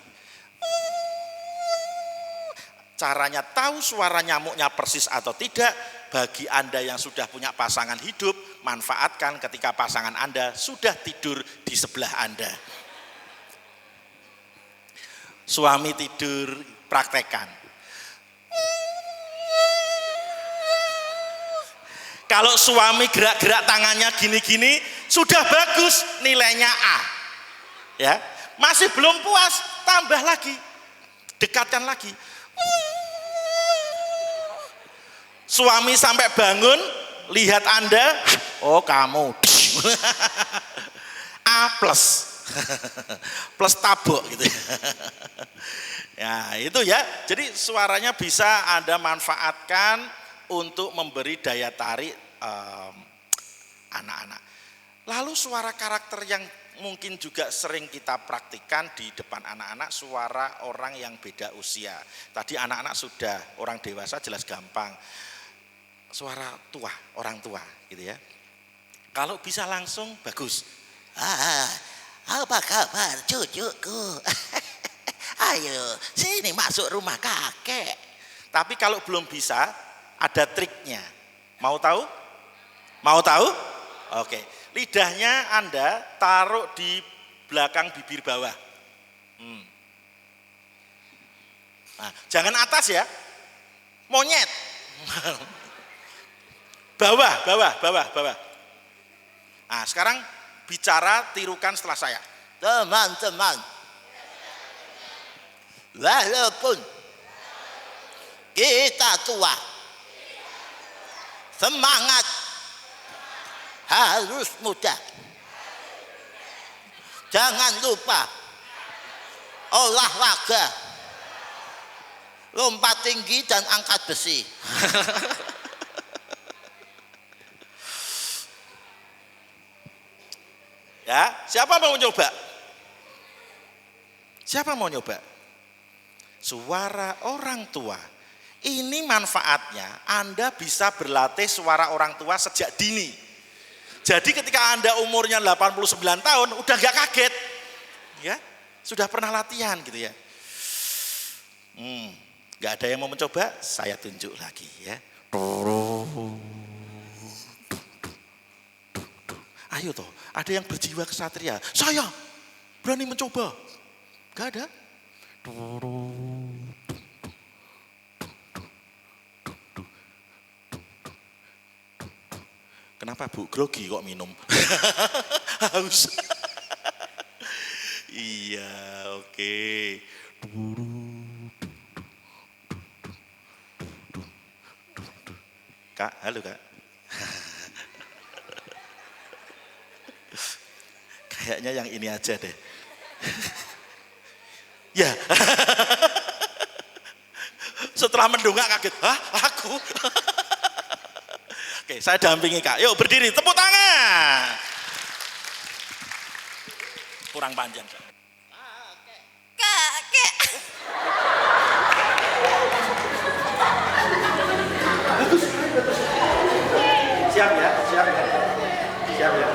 Caranya tahu suara nyamuknya persis atau tidak, bagi Anda yang sudah punya pasangan hidup, manfaatkan ketika pasangan Anda sudah tidur di sebelah Anda. Suami tidur, praktekkan. Kalau suami gerak-gerak tangannya gini-gini, sudah bagus, nilainya A. Ya, masih belum puas, tambah lagi, dekatkan lagi. Suami sampai bangun, lihat Anda, oh kamu, A plus, plus tabok gitu. Ya itu ya, jadi suaranya bisa Anda manfaatkan untuk memberi daya tarik anak-anak. Lalu suara karakter yang mungkin juga sering kita praktikkan di depan anak-anak, suara orang yang beda usia. Tadi anak-anak sudah, orang dewasa jelas gampang. Suara tua, orang tua gitu ya. Kalau bisa langsung bagus. Apa kabar cucuku? Ayo sini masuk rumah kakek. Tapi kalau belum bisa, ada triknya. Mau tahu? Mau tahu? Oke. Lidahnya Anda taruh di belakang bibir bawah. Nah, jangan atas ya. Monyet. Bawah. Nah, sekarang bicara, tirukan setelah saya. Teman-teman, walaupun kita tua, semangat harus muda. Jangan lupa olahraga, lompat tinggi dan angkat besi. Ya, siapa mau nyoba? Siapa mau nyoba? Suara orang tua. Ini manfaatnya, Anda bisa berlatih suara orang tua sejak dini. Jadi ketika Anda umurnya 89 tahun, udah gak kaget. Ya, sudah pernah latihan gitu ya. Gak ada yang mau mencoba, saya tunjuk lagi ya. Ayo toh, ada yang berjiwa kesatria. Saya berani mencoba. Gak ada. Kenapa Bu? Grogi kok minum? Haus. Iya, oke. Kak, halo Kak. Kayaknya yang ini aja deh. Ya. Setelah mendongak kaget, hah aku? Oke, saya dampingi Kak. Yuk berdiri, tepuk tangan. Kurang panjang. Kakek. Siap ya, siap ya. Siap ya.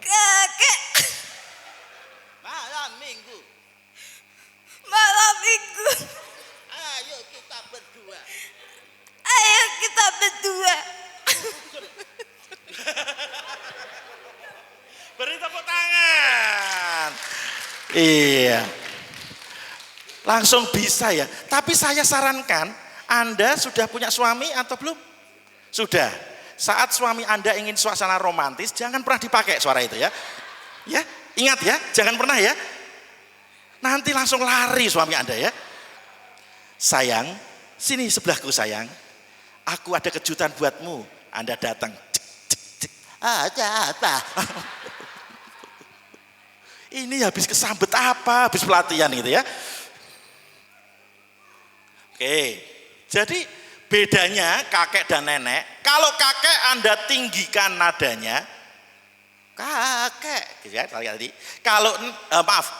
Kakek. Malam minggu. Ayo kita berdua. Beri tepuk tangan. Iya. Langsung bisa ya. Tapi saya sarankan, Anda sudah punya suami atau belum? Sudah. Saat suami Anda ingin suasana romantis, jangan pernah dipakai suara itu ya. Ya, ingat ya, jangan pernah ya. Nanti langsung lari suami Anda ya. Sayang, sini sebelahku sayang. Aku ada kejutan buatmu. Anda datang. Cek, cek, cek. Ada apa? Ini habis kesambet apa? Habis pelatihan gitu ya. Oke, jadi bedanya kakek dan nenek. Kalau kakek Anda tinggikan nadanya, kakek, gitu ya tadi. Kalau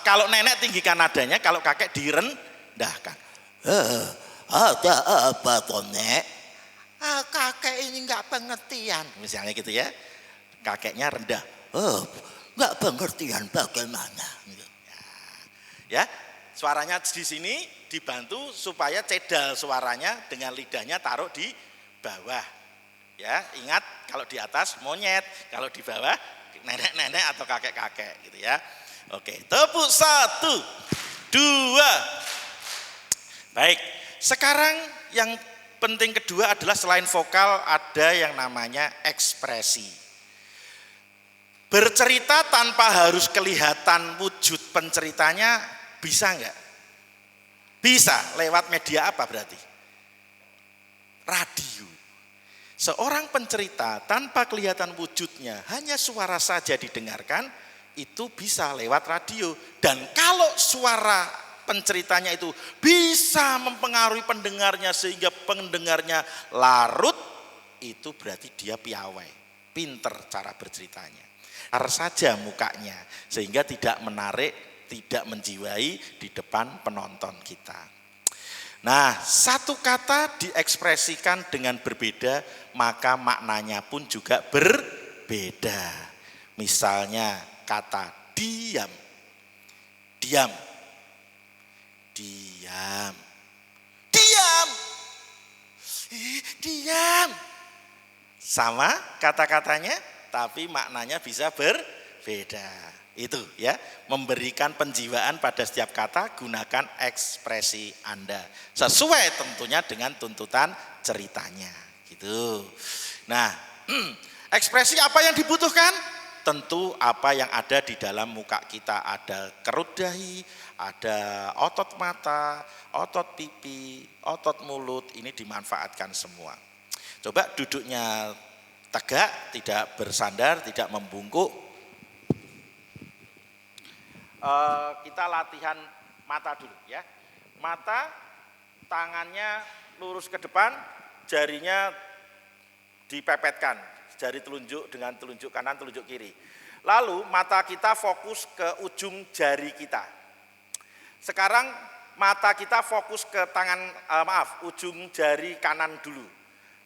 kalau nenek tinggikan nadanya, kalau kakek direndahkan. Ada apa toh, Nek? Kakek ini nggak pengertian. Misalnya gitu ya, kakeknya rendah. Nggak pengertian bagaimana? Ya, suaranya di sini dibantu supaya cedal suaranya dengan lidahnya taruh di bawah. Ya, ingat kalau di atas monyet, kalau di bawah nenek-nenek atau kakek-kakek gitu ya. Oke, tepuk 1, 2. Baik, sekarang yang penting kedua adalah selain vokal ada yang namanya ekspresi. Bercerita tanpa harus kelihatan wujud penceritanya bisa enggak? Bisa, lewat media apa berarti? Radio. Seorang pencerita tanpa kelihatan wujudnya, hanya suara saja didengarkan, itu bisa lewat radio. Dan kalau suara penceritanya itu bisa mempengaruhi pendengarnya sehingga pendengarnya larut, itu berarti dia piawai, pinter cara berceritanya. Harus saja mukanya sehingga tidak menarik, tidak menjiwai di depan penonton kita. Nah, satu kata diekspresikan dengan berbeda, maka maknanya pun juga berbeda. Misalnya kata diam. Diam. Diam. Diam. Diam. Sama kata-katanya, tapi maknanya bisa berbeda. Itu ya, memberikan penjiwaan pada setiap kata, gunakan ekspresi Anda. Sesuai tentunya dengan tuntutan ceritanya, gitu. Nah, ekspresi apa yang dibutuhkan? Tentu apa yang ada di dalam muka kita, ada kerut dahi, ada otot mata, otot pipi, otot mulut, ini dimanfaatkan semua. Coba duduknya tegak, tidak bersandar, tidak membungkuk. Kita latihan mata dulu ya. Mata, tangannya lurus ke depan, jarinya dipepetkan, jari telunjuk dengan telunjuk kanan, telunjuk kiri. Lalu mata kita fokus ke ujung jari kita. Sekarang mata kita fokus ke ujung jari kanan dulu.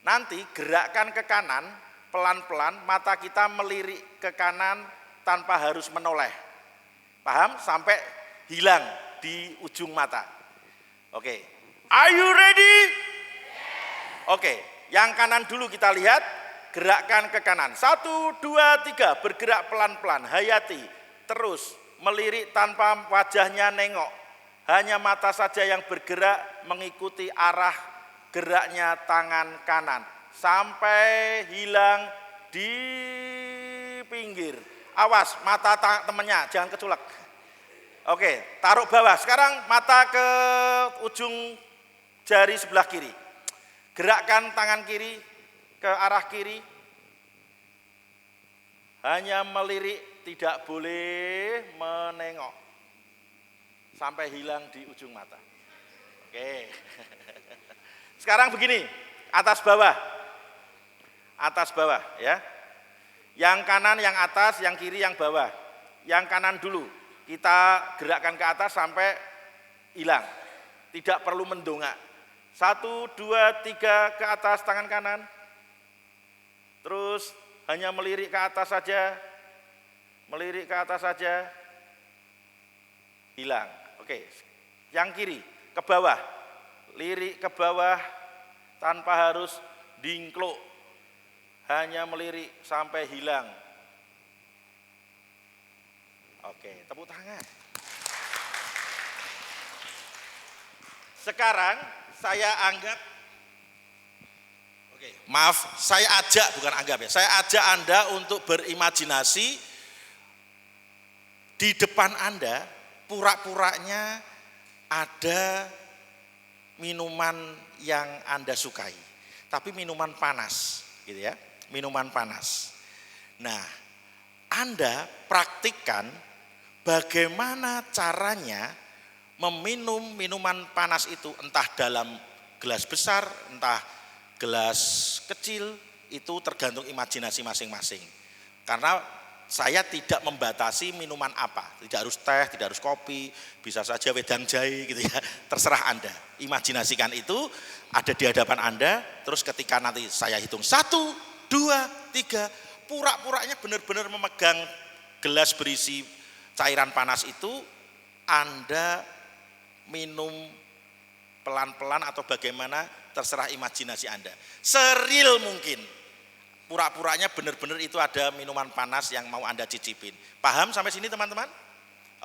Nanti gerakkan ke kanan, pelan-pelan mata kita melirik ke kanan tanpa harus menoleh. Paham? Sampai hilang di ujung mata. Oke. Are you ready? Oke. Yang kanan dulu kita lihat. Gerakkan ke kanan. 1, 2, 3. Bergerak pelan-pelan. Hayati. Terus. Melirik tanpa wajahnya nengok. Hanya mata saja yang bergerak mengikuti arah geraknya tangan kanan. Sampai hilang di pinggir. Awas, mata temennya, jangan keculek. Oke, taruh bawah. Sekarang mata ke ujung jari sebelah kiri. Gerakkan tangan kiri ke arah kiri. Hanya melirik, tidak boleh menengok. Sampai hilang di ujung mata. Oke. Sekarang begini, atas bawah. Atas bawah ya. Yang kanan yang atas, yang kiri yang bawah. Yang kanan dulu, kita gerakkan ke atas sampai hilang. Tidak perlu mendongak. 1, 2, 3 ke atas tangan kanan. Terus hanya melirik ke atas saja. Melirik ke atas saja. Hilang. Oke. Yang kiri ke bawah. Lirik ke bawah tanpa harus dingkluk. Hanya melirik sampai hilang. Oke, tepuk tangan. sekarang saya anggap, oke, maaf, saya ajak, bukan anggap ya, saya ajak Anda untuk berimajinasi di depan Anda, pura-puranya ada minuman yang Anda sukai, tapi minuman panas, gitu ya, minuman panas. Nah, Anda praktikkan bagaimana caranya meminum minuman panas itu, entah dalam gelas besar, entah gelas kecil, itu tergantung imajinasi masing-masing. Karena saya tidak membatasi minuman apa, tidak harus teh, tidak harus kopi, bisa saja wedang jahe gitu ya, terserah Anda. Imajinasikan itu ada di hadapan Anda, terus ketika nanti saya hitung 1, 2, 3, pura-puranya benar-benar memegang gelas berisi cairan panas itu, Anda minum pelan-pelan atau bagaimana, terserah imajinasi Anda. Seril mungkin, pura-puranya benar-benar itu ada minuman panas yang mau Anda cicipin. Paham sampai sini teman-teman?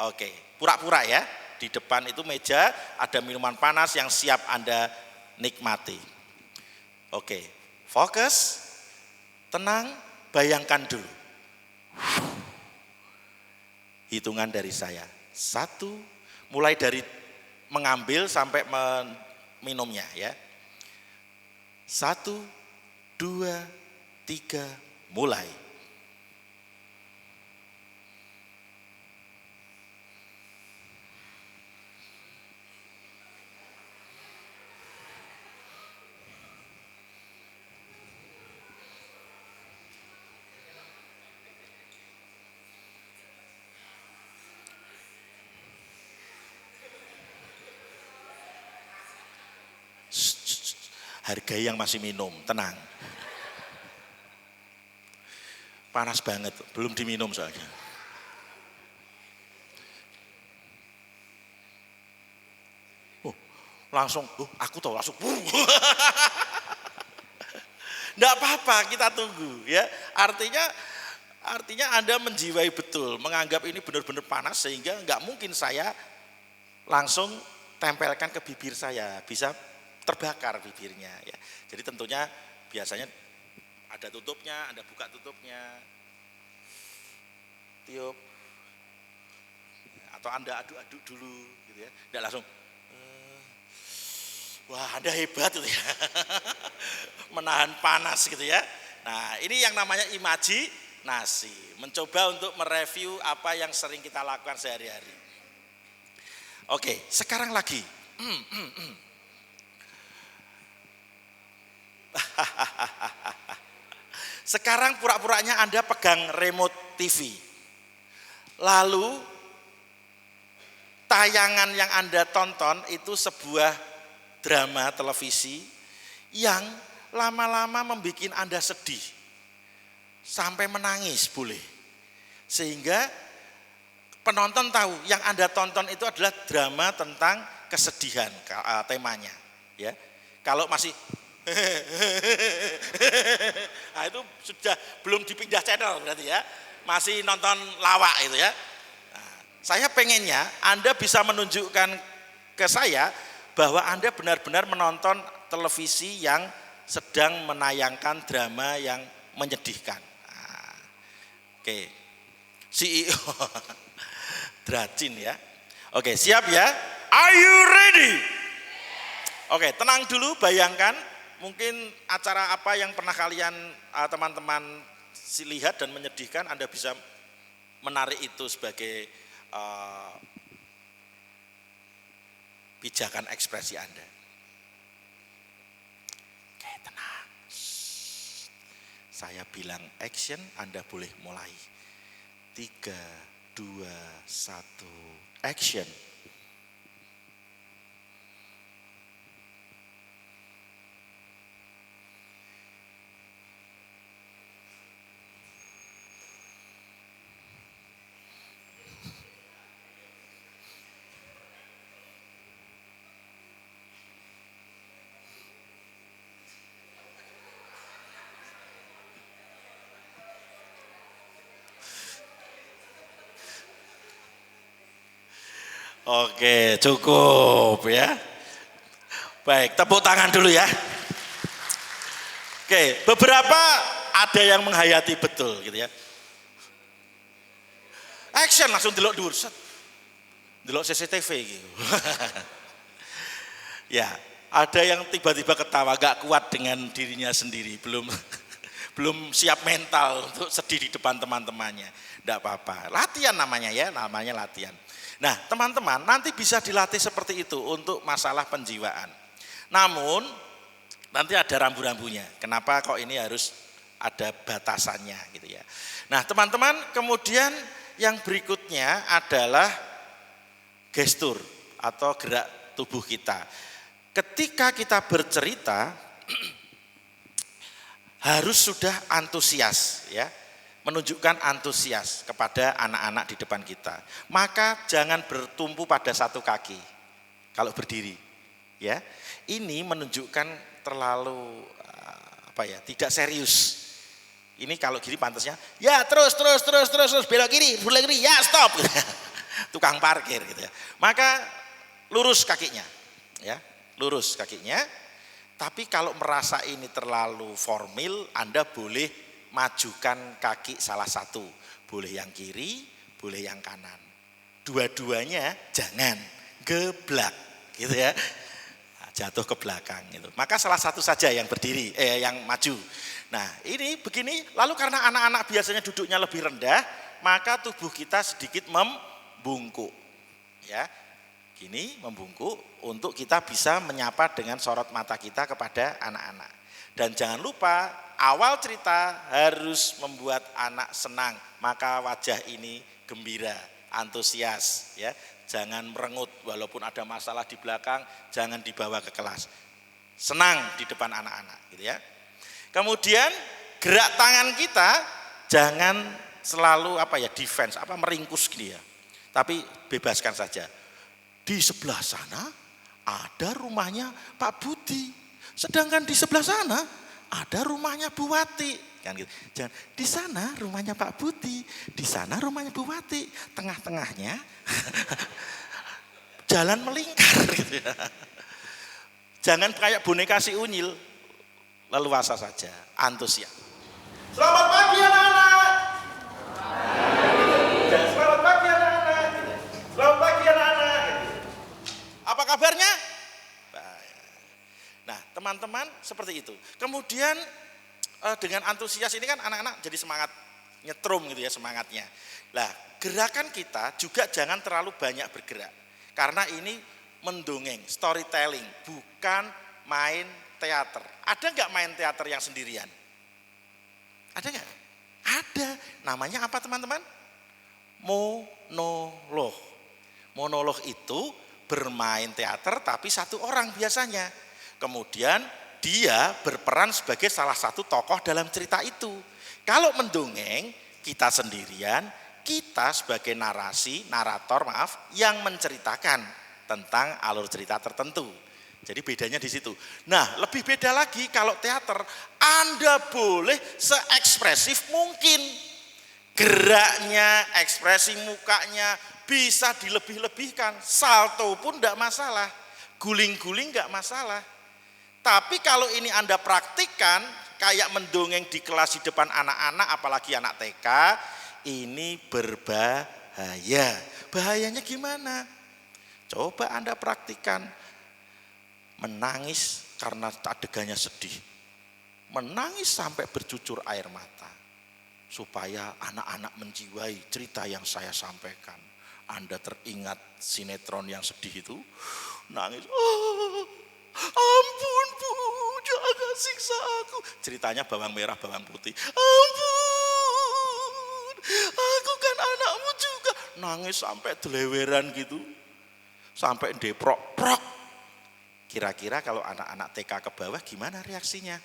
Oke, pura-pura ya, di depan itu meja ada minuman panas yang siap Anda nikmati. Oke, fokus, tenang, bayangkan dulu. Hitungan dari saya, 1, mulai dari mengambil sampai minumnya ya. 1, 2, 3, mulai. Hargai yang masih minum, tenang. Panas banget, belum diminum soalnya. Langsung, aku tahu langsung. Enggak apa-apa, kita tunggu ya. Artinya Anda menjiwai betul, menganggap ini benar-benar panas sehingga enggak mungkin saya langsung tempelkan ke bibir saya, bisa terbakar bibirnya ya. Jadi tentunya biasanya ada tutupnya, Anda buka tutupnya, tiup, atau Anda aduk-aduk dulu gitu ya. Enggak langsung wah, Anda hebat gitu ya. Menahan panas gitu ya. Nah, ini yang namanya imajinasi, mencoba untuk mereview apa yang sering kita lakukan sehari-hari. Oke, sekarang lagi. Sekarang pura-puranya Anda pegang remote TV. Lalu tayangan yang Anda tonton itu sebuah drama televisi yang lama-lama membuat Anda sedih. Sampai menangis boleh. Sehingga penonton tahu yang Anda tonton itu adalah drama tentang kesedihan temanya, ya. Kalau masih nah itu sudah belum dipindah channel berarti ya, masih nonton lawak itu ya. Nah, saya pengennya Anda bisa menunjukkan ke saya bahwa Anda benar-benar menonton televisi yang sedang menayangkan drama yang menyedihkan. Nah, oke, CEO Dracin ya. Oke, siap ya? Are you ready? Oke, tenang dulu, bayangkan mungkin acara apa yang pernah kalian teman-teman lihat dan menyedihkan, Anda bisa menarik itu sebagai pijakan ekspresi Anda. Oke, tenang. Saya bilang action, Anda boleh mulai. 3, 2, 1, action. Oke, cukup ya. Baik, tepuk tangan dulu ya. Oke, beberapa ada yang menghayati betul gitu ya. Action langsung delok dhuwur set. Delok CCTV gitu. Ya, ada yang tiba-tiba ketawa gak kuat dengan dirinya sendiri, belum siap mental untuk sedih di depan teman-temannya. Enggak apa-apa. Latihan namanya ya, namanya latihan. Nah, teman-teman, nanti bisa dilatih seperti itu untuk masalah penjiwaan. Namun nanti ada rambu-rambunya. Kenapa kok ini harus ada batasannya gitu ya. Nah, teman-teman, kemudian yang berikutnya adalah gestur atau gerak tubuh kita. Ketika kita bercerita harus sudah antusias ya, menunjukkan antusias kepada anak-anak di depan kita. Maka jangan bertumpu pada satu kaki kalau berdiri ya. Ini menunjukkan terlalu tidak serius. Ini kalau gini pantasnya ya terus belok kiri ya stop. Tukang parkir gitu ya. Maka lurus kakinya ya. Lurus kakinya, tapi kalau merasa ini terlalu formal, Anda boleh majukan kaki salah satu. Boleh yang kiri, boleh yang kanan. Dua-duanya jangan geblak gitu ya. Jatuh ke belakang gitu. Maka salah satu saja yang berdiri, yang maju. Nah ini begini, lalu karena anak-anak biasanya duduknya lebih rendah, maka tubuh kita sedikit membungkuk. Ya. Gini membungkuk untuk kita bisa menyapa dengan sorot mata kita kepada anak-anak. Dan jangan lupa awal cerita harus membuat anak senang, maka wajah ini gembira, antusias ya. Jangan merengut walaupun ada masalah di belakang, jangan dibawa ke kelas. Senang di depan anak-anak gitu ya. Kemudian gerak tangan kita jangan selalu defense, meringkus gini ya. Tapi bebaskan saja. Di sebelah sana ada rumahnya Pak Budi, sedangkan di sebelah sana ada rumahnya Bu Wati, kan gitu. Jangan di sana rumahnya Pak Budi, di sana rumahnya Bu Wati, tengah-tengahnya jalan melingkar gitu ya. Jangan kayak boneka si unyil, leluasa saja, antusias. Selamat pagi anak-anak. Selamat pagi anak-anak. Selamat pagi anak-anak. Apa kabarnya? Nah, teman-teman seperti itu. Kemudian dengan antusias ini kan anak-anak jadi semangat nyetrum gitu ya semangatnya. Nah, gerakan kita juga jangan terlalu banyak bergerak. Karena ini mendongeng, storytelling, bukan main teater. Ada nggak main teater yang sendirian? Ada nggak? Ada. Namanya apa teman-teman? Monolog. Monolog itu bermain teater tapi satu orang biasanya. Kemudian dia berperan sebagai salah satu tokoh dalam cerita itu. Kalau mendongeng kita sendirian, kita sebagai narator yang menceritakan tentang alur cerita tertentu. Jadi bedanya di situ. Nah, lebih beda lagi kalau teater, Anda boleh seekspresif mungkin. Geraknya, ekspresi mukanya bisa dilebih-lebihkan. Salto pun enggak masalah. Guling-guling enggak masalah. Tapi kalau ini Anda praktikkan, kayak mendongeng di kelas di depan anak-anak, apalagi anak TK, ini berbahaya. Bahayanya gimana? Coba Anda praktikkan. Menangis karena adegannya sedih. Menangis sampai bercucur air mata. Supaya anak-anak menjiwai cerita yang saya sampaikan. Anda teringat sinetron yang sedih itu, nangis. Ampun Bu, jangan siksa aku. Ceritanya bawang merah, bawang putih. Ampun, aku kan anakmu juga. Nangis sampai deleweran gitu. Sampai deprok-prok. Kira-kira kalau anak-anak TK ke bawah gimana reaksinya?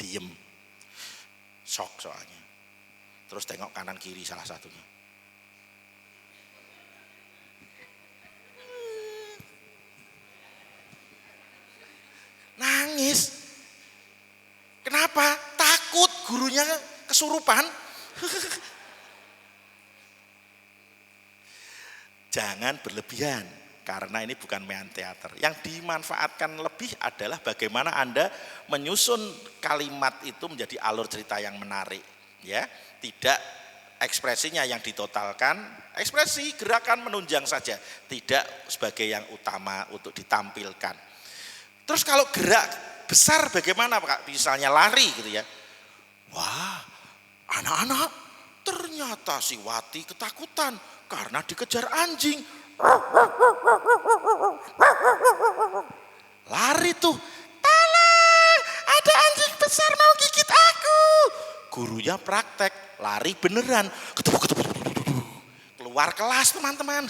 Diem. Shock soalnya. Terus tengok kanan kiri salah satunya. Nangis. Kenapa? Takut gurunya kesurupan. Jangan berlebihan. karena ini bukan main teater. Yang dimanfaatkan lebih adalah bagaimana Anda menyusun kalimat itu menjadi alur cerita yang menarik, ya. Tidak ekspresinya yang ditotalkan, ekspresi gerakan menunjang saja, tidak sebagai yang utama untuk ditampilkan. Terus kalau gerak besar bagaimana Pak? Misalnya lari gitu ya. Wah, anak-anak, ternyata si Wati ketakutan karena dikejar anjing. Lari tuh, tolong, ada anjing besar mau gigit aku. Gurunya praktek, lari beneran. Keluar kelas teman-teman.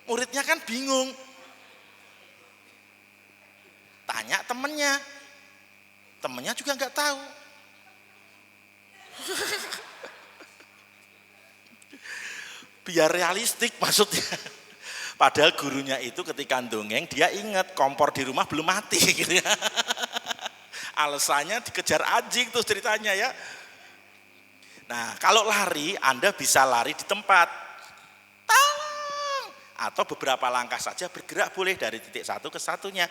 Muridnya kan bingung. Tanya temennya. Temennya juga nggak tahu. Biar realistik maksudnya. Padahal gurunya itu ketika dongeng dia ingat kompor di rumah belum mati gitu ya. Alasannya dikejar anjing tuh ceritanya ya. Nah kalau lari Anda bisa lari di tempat. Tolong. Atau beberapa langkah saja bergerak boleh dari titik satu ke satunya.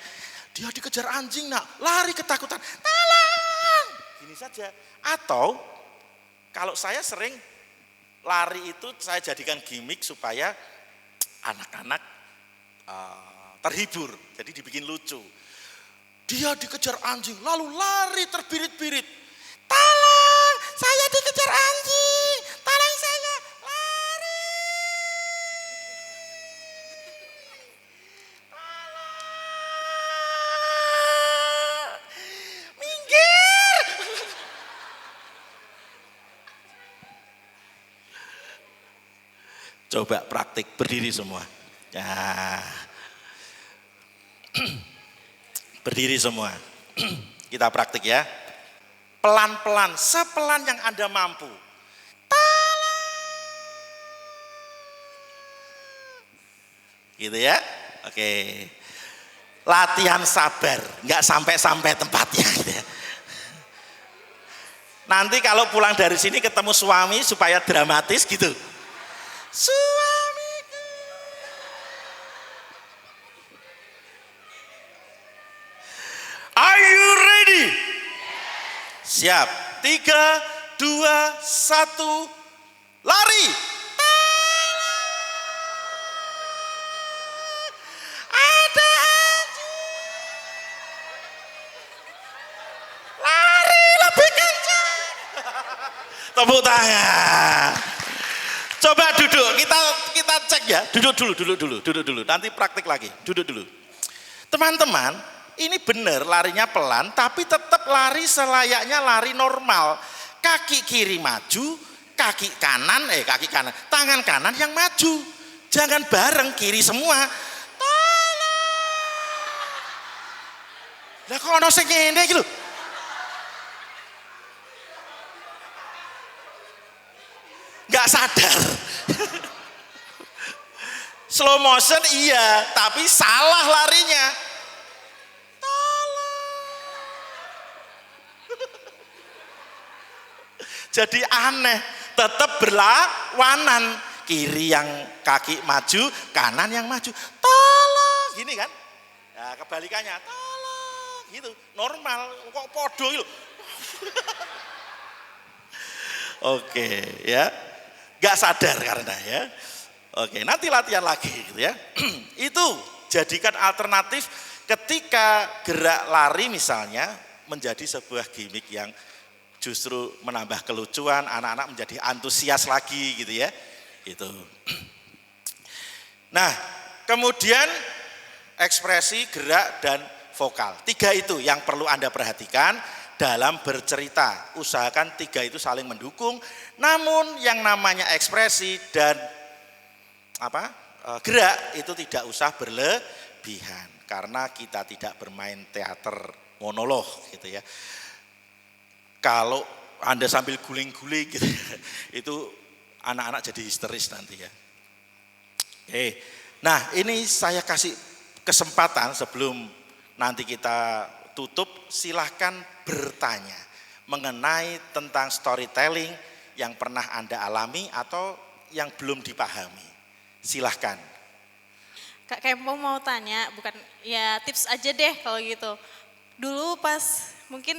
Dia dikejar anjing nak, lari ketakutan. Tolong. Gini saja. Atau kalau saya sering lari itu saya jadikan gimmick supaya anak-anak terhibur, jadi dibikin lucu. Dia dikejar anjing, lalu lari terbirit-birit. Tolong, saya dikejar anjing, tolong saya, lari. Tolong, minggir. Coba praktik, berdiri semua. Ya. Berdiri semua. Kita praktik ya. Pelan-pelan, sepelan yang Anda mampu. Gitu ya. Oke. Latihan sabar, nggak sampai-sampai tempatnya gitu ya. Nanti kalau pulang dari sini ketemu suami supaya dramatis gitu. Suamiku. Are you ready? Siap. 3, 2, 1, lari. Ada anjing. Lari lebih kencang. Tepuk tangan. Coba duduk, kita cek ya. Duduk dulu. Nanti praktik lagi. Duduk dulu. Teman-teman, ini benar larinya pelan, tapi tetap lari selayaknya lari normal. Kaki kiri maju, kaki kanan, tangan kanan yang maju. Jangan bareng kiri semua. Tolong. Lah kok ono sing ngene iki lho. Nggak sadar. Slow motion iya, tapi salah larinya. Tolong. Jadi aneh, tetap berlawanan. Kiri yang kaki maju, kanan yang maju. Tolong, gini kan? Nah, kebalikannya, tolong, gitu. Normal, kok podo gitu. Oke, ya. Gak sadar karena ya. Oke, nanti latihan lagi gitu ya. Itu jadikan alternatif ketika gerak lari misalnya menjadi sebuah gimmick yang justru menambah kelucuan, anak-anak menjadi antusias lagi gitu ya. Itu. Nah, kemudian ekspresi, gerak dan vokal. 3 itu yang perlu Anda perhatikan dalam bercerita. Usahakan 3 itu saling mendukung. Namun yang namanya ekspresi dan gerak itu tidak usah berlebihan karena kita tidak bermain teater monolog gitu ya. Kalau Anda sambil guling-guling gitu ya, itu anak-anak jadi histeris nanti ya. Oke. Nah, ini saya kasih kesempatan sebelum nanti kita tutup, silahkan bertanya mengenai tentang storytelling yang pernah Anda alami atau yang belum dipahami. Silahkan. Kak Kempo mau tanya, bukan ya tips aja deh kalau gitu. Dulu pas mungkin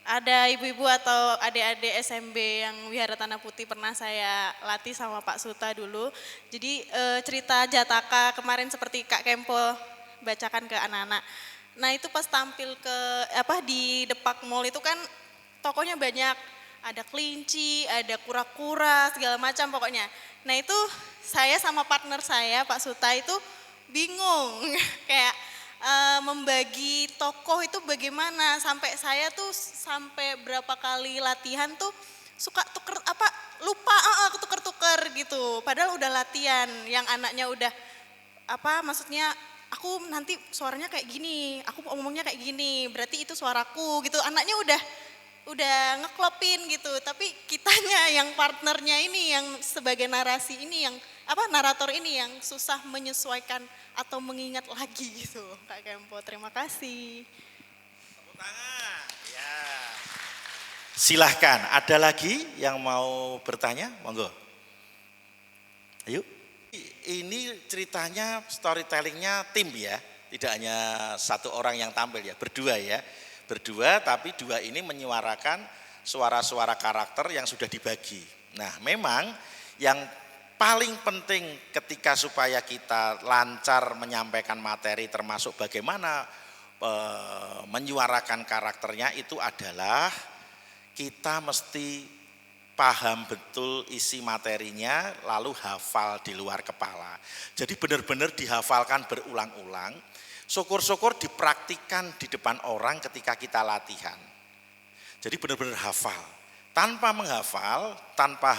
ada ibu-ibu atau adik-adik SMB yang Wihara Tanah Putih pernah saya latih sama Pak Suta dulu. Jadi cerita Jataka kemarin seperti Kak Kempo bacakan ke anak-anak. Nah itu pas tampil ke di Depak Mall itu kan tokonya banyak, ada kelinci, ada kura-kura, segala macam pokoknya. Nah itu saya sama partner saya Pak Suta itu bingung kayak membagi tokoh itu bagaimana, sampai saya tuh sampai berapa kali latihan tuh suka lupa tuker-tuker gitu, padahal udah latihan, yang anaknya udah maksudnya aku nanti suaranya kayak gini, aku ngomongnya kayak gini, berarti itu suaraku gitu, anaknya udah ngeklopin gitu, tapi kitanya yang partnernya ini yang sebagai narasi ini yang narator ini yang susah menyesuaikan atau mengingat lagi gitu. Kak Kempo, terima kasih. Tepuk tangan. Ya. Silahkan, ada lagi yang mau bertanya? Monggo. Ayo. Ini ceritanya storytellingnya tim ya, tidak hanya satu orang yang tampil ya, berdua ya. Berdua tapi dua ini menyuarakan suara-suara karakter yang sudah dibagi. Nah memang yang paling penting ketika supaya kita lancar menyampaikan materi termasuk bagaimana menyuarakan karakternya itu adalah kita mesti paham betul isi materinya lalu hafal di luar kepala. Jadi benar-benar dihafalkan berulang-ulang. Syukur-syukur dipraktikkan di depan orang ketika kita latihan. Jadi benar-benar hafal. Tanpa menghafal, tanpa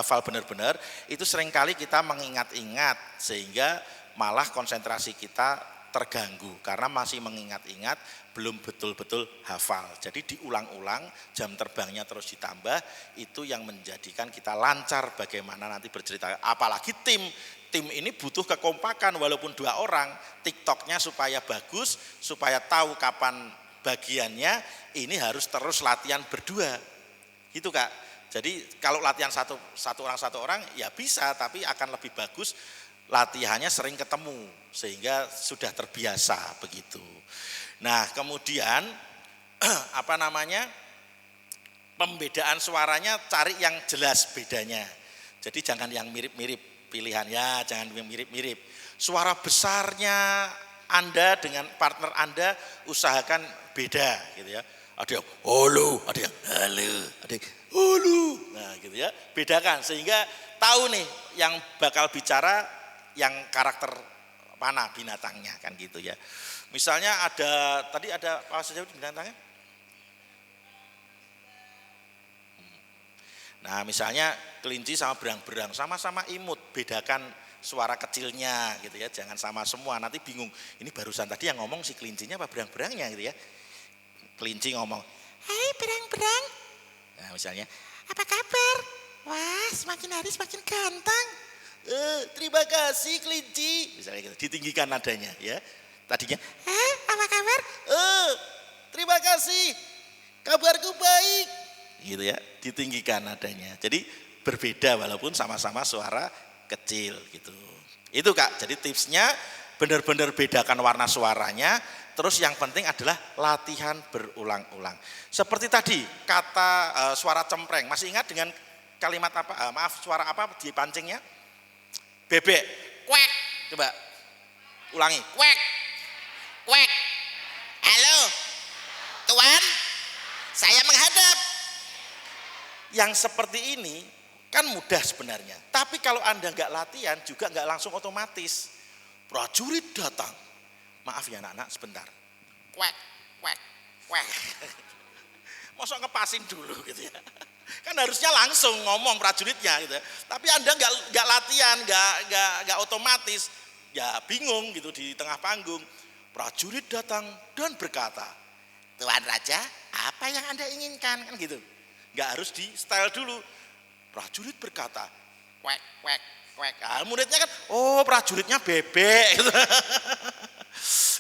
hafal benar-benar, itu seringkali kita mengingat-ingat sehingga malah konsentrasi kita terganggu karena masih mengingat-ingat, belum betul-betul hafal. Jadi diulang-ulang, jam terbangnya terus ditambah, itu yang menjadikan kita lancar bagaimana nanti bercerita. Apalagi tim ini butuh kekompakan walaupun 2 orang, TikToknya supaya bagus, supaya tahu kapan bagiannya, ini harus terus latihan berdua. Gitu Kak. Jadi kalau latihan satu orang ya bisa, tapi akan lebih bagus latihannya sering ketemu sehingga sudah terbiasa begitu. Nah kemudian pembedaan suaranya cari yang jelas bedanya. Jadi jangan yang mirip-mirip pilihan ya, jangan yang mirip-mirip. Suara besarnya Anda dengan partner Anda usahakan beda gitu ya. Ada yang halo, ada yang halo, ada yang halo. Nah gitu ya, bedakan sehingga tahu nih yang bakal bicara yang karakter mana binatangnya kan gitu ya. Misalnya tadi ada apa saja binatangnya? Nah misalnya kelinci sama berang-berang sama-sama imut, bedakan suara kecilnya gitu ya, jangan sama semua, nanti bingung ini barusan tadi yang ngomong si kelincinya apa berang-berangnya gitu ya. Kelinci ngomong, hai berang-berang, nah misalnya, apa kabar? Wah semakin hari semakin ganteng. Terima kasih kelinci, misalnya gitu, ditinggikan nadanya ya. Tadinya, apa kabar? Terima kasih, kabarku baik. Gitu ya, ditinggikan nadanya. Jadi berbeda walaupun sama-sama suara kecil gitu. Itu Kak, jadi tipsnya benar-benar bedakan warna suaranya. Terus yang penting adalah latihan berulang-ulang. Seperti tadi kata suara cempreng, masih ingat dengan kalimat apa? Suara apa di pancingnya? Bebek, kuek. Coba ulangi, kuek, kuek. Halo, Tuan, saya menghadap. Yang seperti ini kan mudah sebenarnya. Tapi kalau Anda nggak latihan juga nggak langsung otomatis. Prajurit datang. Maaf ya anak-anak sebentar. Kuek, kuek, kuek. Masa ngepasin dulu gitu ya. Kan harusnya langsung ngomong prajuritnya gitu ya. Tapi Anda nggak latihan, nggak otomatis. Ya bingung gitu di tengah panggung. Prajurit datang dan berkata, Tuan Raja, apa yang Anda inginkan? Kan gitu. Nggak harus di style dulu. Prajurit berkata, kuek, kuek, kuek. Nah, muridnya kan, oh prajuritnya bebek.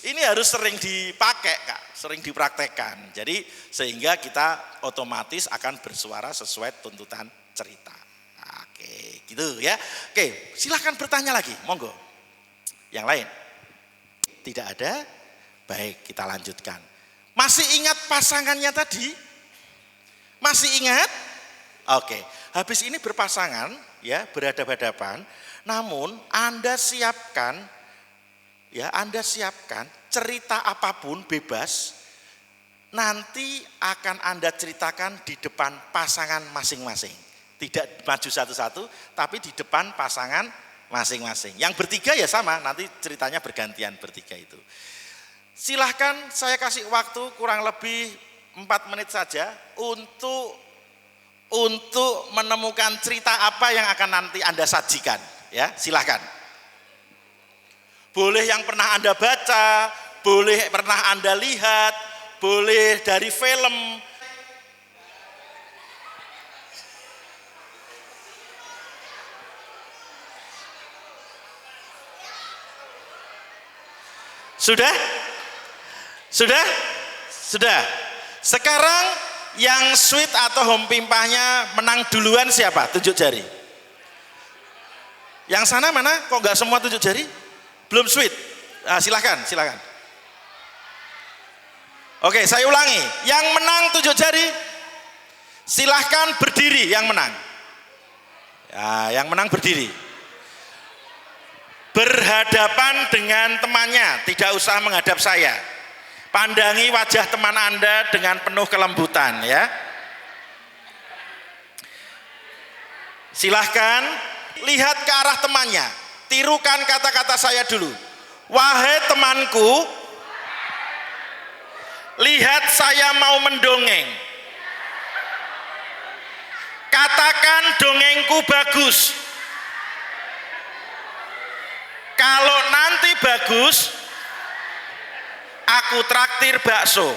Ini harus sering dipakai Kak, sering dipraktekkan. Jadi sehingga kita otomatis akan bersuara sesuai tuntutan cerita. Oke, gitu ya. Oke, silahkan bertanya lagi, monggo. Yang lain. Tidak ada? Baik, kita lanjutkan. Masih ingat pasangannya tadi? Masih ingat? Oke, habis ini berpasangan ya, berhadapan-hadapan. Namun Anda siapkan cerita apapun bebas. Nanti akan Anda ceritakan di depan pasangan masing-masing. Tidak maju satu-satu, tapi di depan pasangan masing-masing. Yang bertiga ya sama, nanti ceritanya bergantian bertiga itu. Silahkan saya kasih waktu kurang lebih 4 menit saja untuk menemukan cerita apa yang akan nanti Anda sajikan. Ya, silahkan. Boleh yang pernah Anda baca, boleh pernah Anda lihat, boleh dari film. Sudah? Sekarang yang sweet atau home pimpahnya menang duluan siapa? Tunjuk jari. Yang sana mana? Kok nggak semua tunjuk jari? Belum sweet. Nah, silakan. Oke, saya ulangi. Yang menang tunjuk jari. Silahkan berdiri yang menang. Ya, yang menang berdiri. Berhadapan dengan temannya, tidak usah menghadap saya. Pandangi wajah teman Anda dengan penuh kelembutan ya. Silahkan lihat ke arah temannya. Tirukan kata-kata saya dulu. Wahai temanku, lihat saya mau mendongeng. Katakan dongengku bagus. Kalau nanti bagus, aku traktir bakso.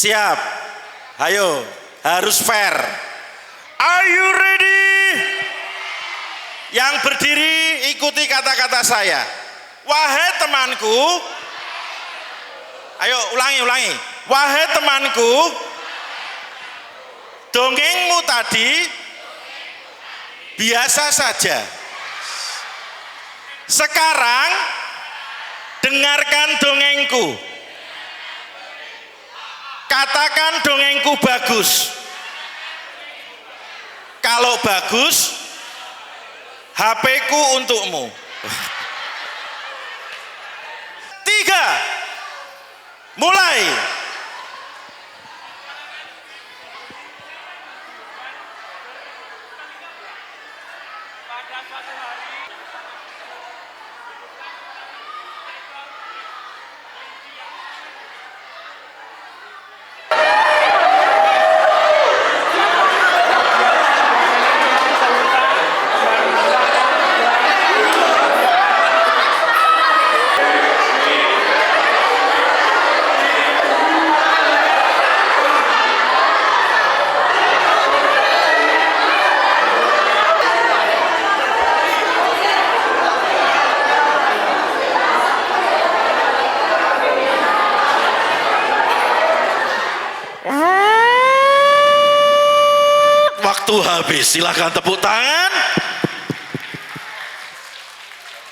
Siap. Ayo, harus fair. Are you ready? Yang berdiri ikuti kata-kata saya. Wahai temanku. Ayo ulangi. Wahai temanku, dongengmu tadi biasa saja. Sekarang dengarkan dongengku. Katakan dongengku bagus. Kalau bagus, HP-ku untukmu. 3, mulai. Waktu habis, silakan tepuk tangan.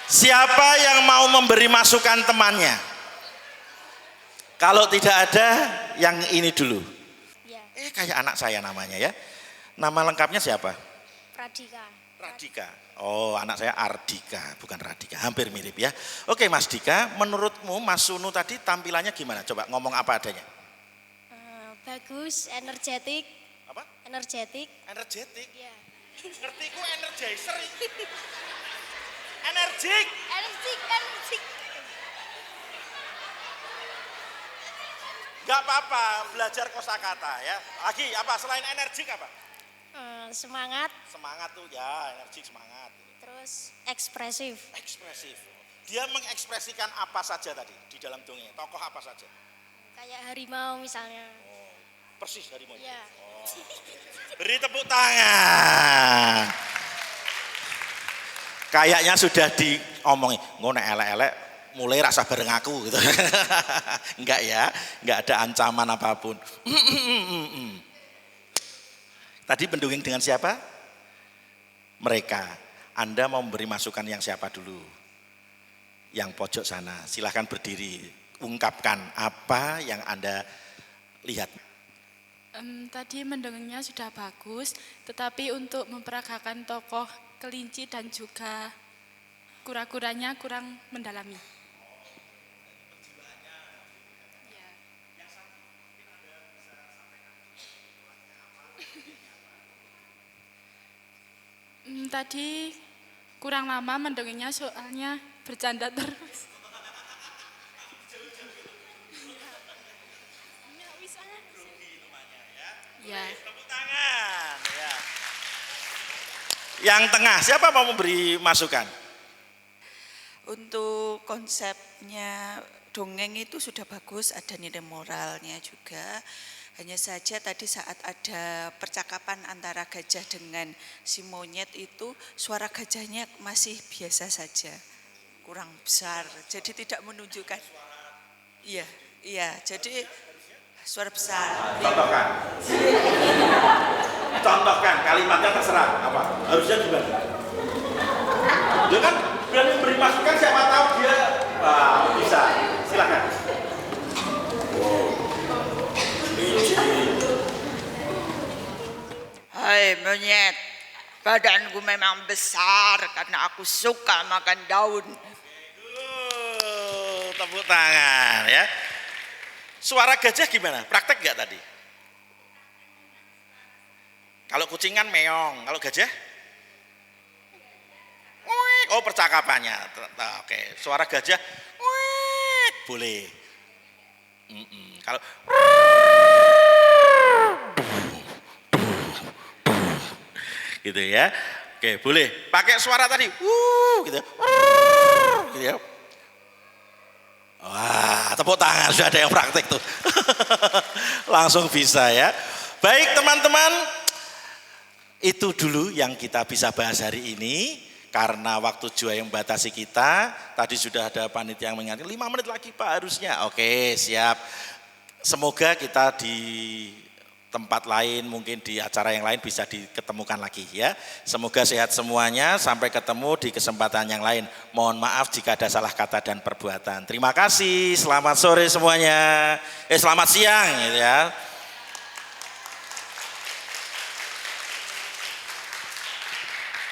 Siapa yang mau memberi masukan temannya? Kalau tidak ada, yang ini dulu. Ya. Kayak anak saya namanya ya. Nama lengkapnya siapa? Radika. Radika. Oh, anak saya Ardika, bukan Radika. Hampir mirip ya. Oke, Mas Dika, menurutmu Mas Sunu tadi tampilannya gimana? Coba ngomong apa adanya. Bagus, energetik. Apa? Energetik. Energetik. Ya. Ngerti ku energizer. Energik. Energetik. Gak apa-apa, belajar kosakata ya. Lagi apa selain energik apa? Semangat, Semangat tuh ya, energik semangat. terus ekspresif. Ekspresif. Dia mengekspresikan apa saja tadi di dalam dongeng? Tokoh apa saja? Kayak harimau misalnya. Persis harimau. Iya. Beri tepuk tangan. Kayaknya sudah diomongin, ngono elek-elek mulai rasa bareng aku gitu. Enggak ya, enggak ada ancaman apapun. Tadi mendongeng dengan siapa? Mereka. Anda mau memberi masukan yang siapa dulu? Yang pojok sana, silahkan berdiri. Ungkapkan apa yang Anda lihat. Tadi mendongengnya sudah bagus, tetapi untuk memperagakan tokoh kelinci dan juga kura-kuranya kurang mendalami. Tadi kurang lama mendongengnya soalnya bercanda terus. Ya. Tepuk tangan ya. Yang tengah, siapa mau memberi masukan? Untuk konsepnya dongeng itu sudah bagus, ada nilai moralnya juga. Hanya saja tadi saat ada percakapan antara gajah dengan si monyet itu suara gajahnya masih biasa saja, kurang besar. Jadi tidak menunjukkan. Iya, jadi suara besar. Contohkan kalimatnya terserah apa? Harusnya gimana? Dia kan berani memberi masukan, siapa tahu dia bisa. Silakan. Hai monyet, badanku memang besar karena aku suka makan daun. Tepuk tangan ya. Suara gajah gimana? Praktek gak tadi? Kalau kucing kan meong, kalau gajah? Oh percakapannya. Oke, suara gajah boleh. Kalau gitu ya. Oke, boleh. Pakai suara tadi. Gitu. Gitu ya. Wah, tepuk tangan, sudah ada yang praktek tuh. Langsung bisa ya. Baik teman-teman, itu dulu yang kita bisa bahas hari ini. Karena waktu juga yang membatasi kita, tadi sudah ada panitia yang mengingatkan 5 menit lagi Pak harusnya. Oke, siap. Semoga kita di tempat lain, mungkin di acara yang lain bisa diketemukan lagi ya. Semoga sehat semuanya, sampai ketemu di kesempatan yang lain. Mohon maaf jika ada salah kata dan perbuatan. Terima kasih, selamat sore semuanya. Selamat siang gitu ya.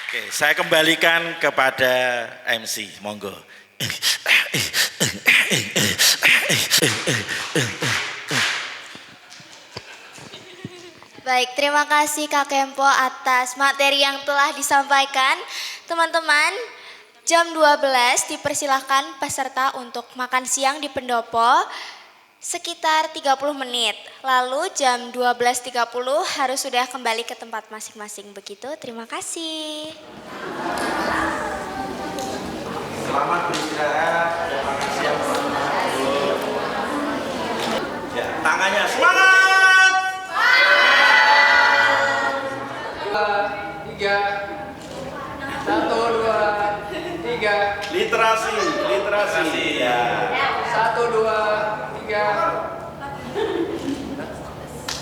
Oke, saya kembalikan kepada MC, monggo. Baik, terima kasih Kak Kempo atas materi yang telah disampaikan. Teman-teman, jam 12 dipersilahkan peserta untuk makan siang di pendopo sekitar 30 menit. Lalu jam 12.30 harus sudah kembali ke tempat masing-masing. Begitu, terima kasih. Selamat beristirahat dan makan siang. Ya, tangannya semangat. 3, 1, 2, 3. Literasi. Ya. 1, 2, 3.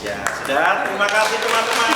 Ya, sudah. Terima kasih teman-teman.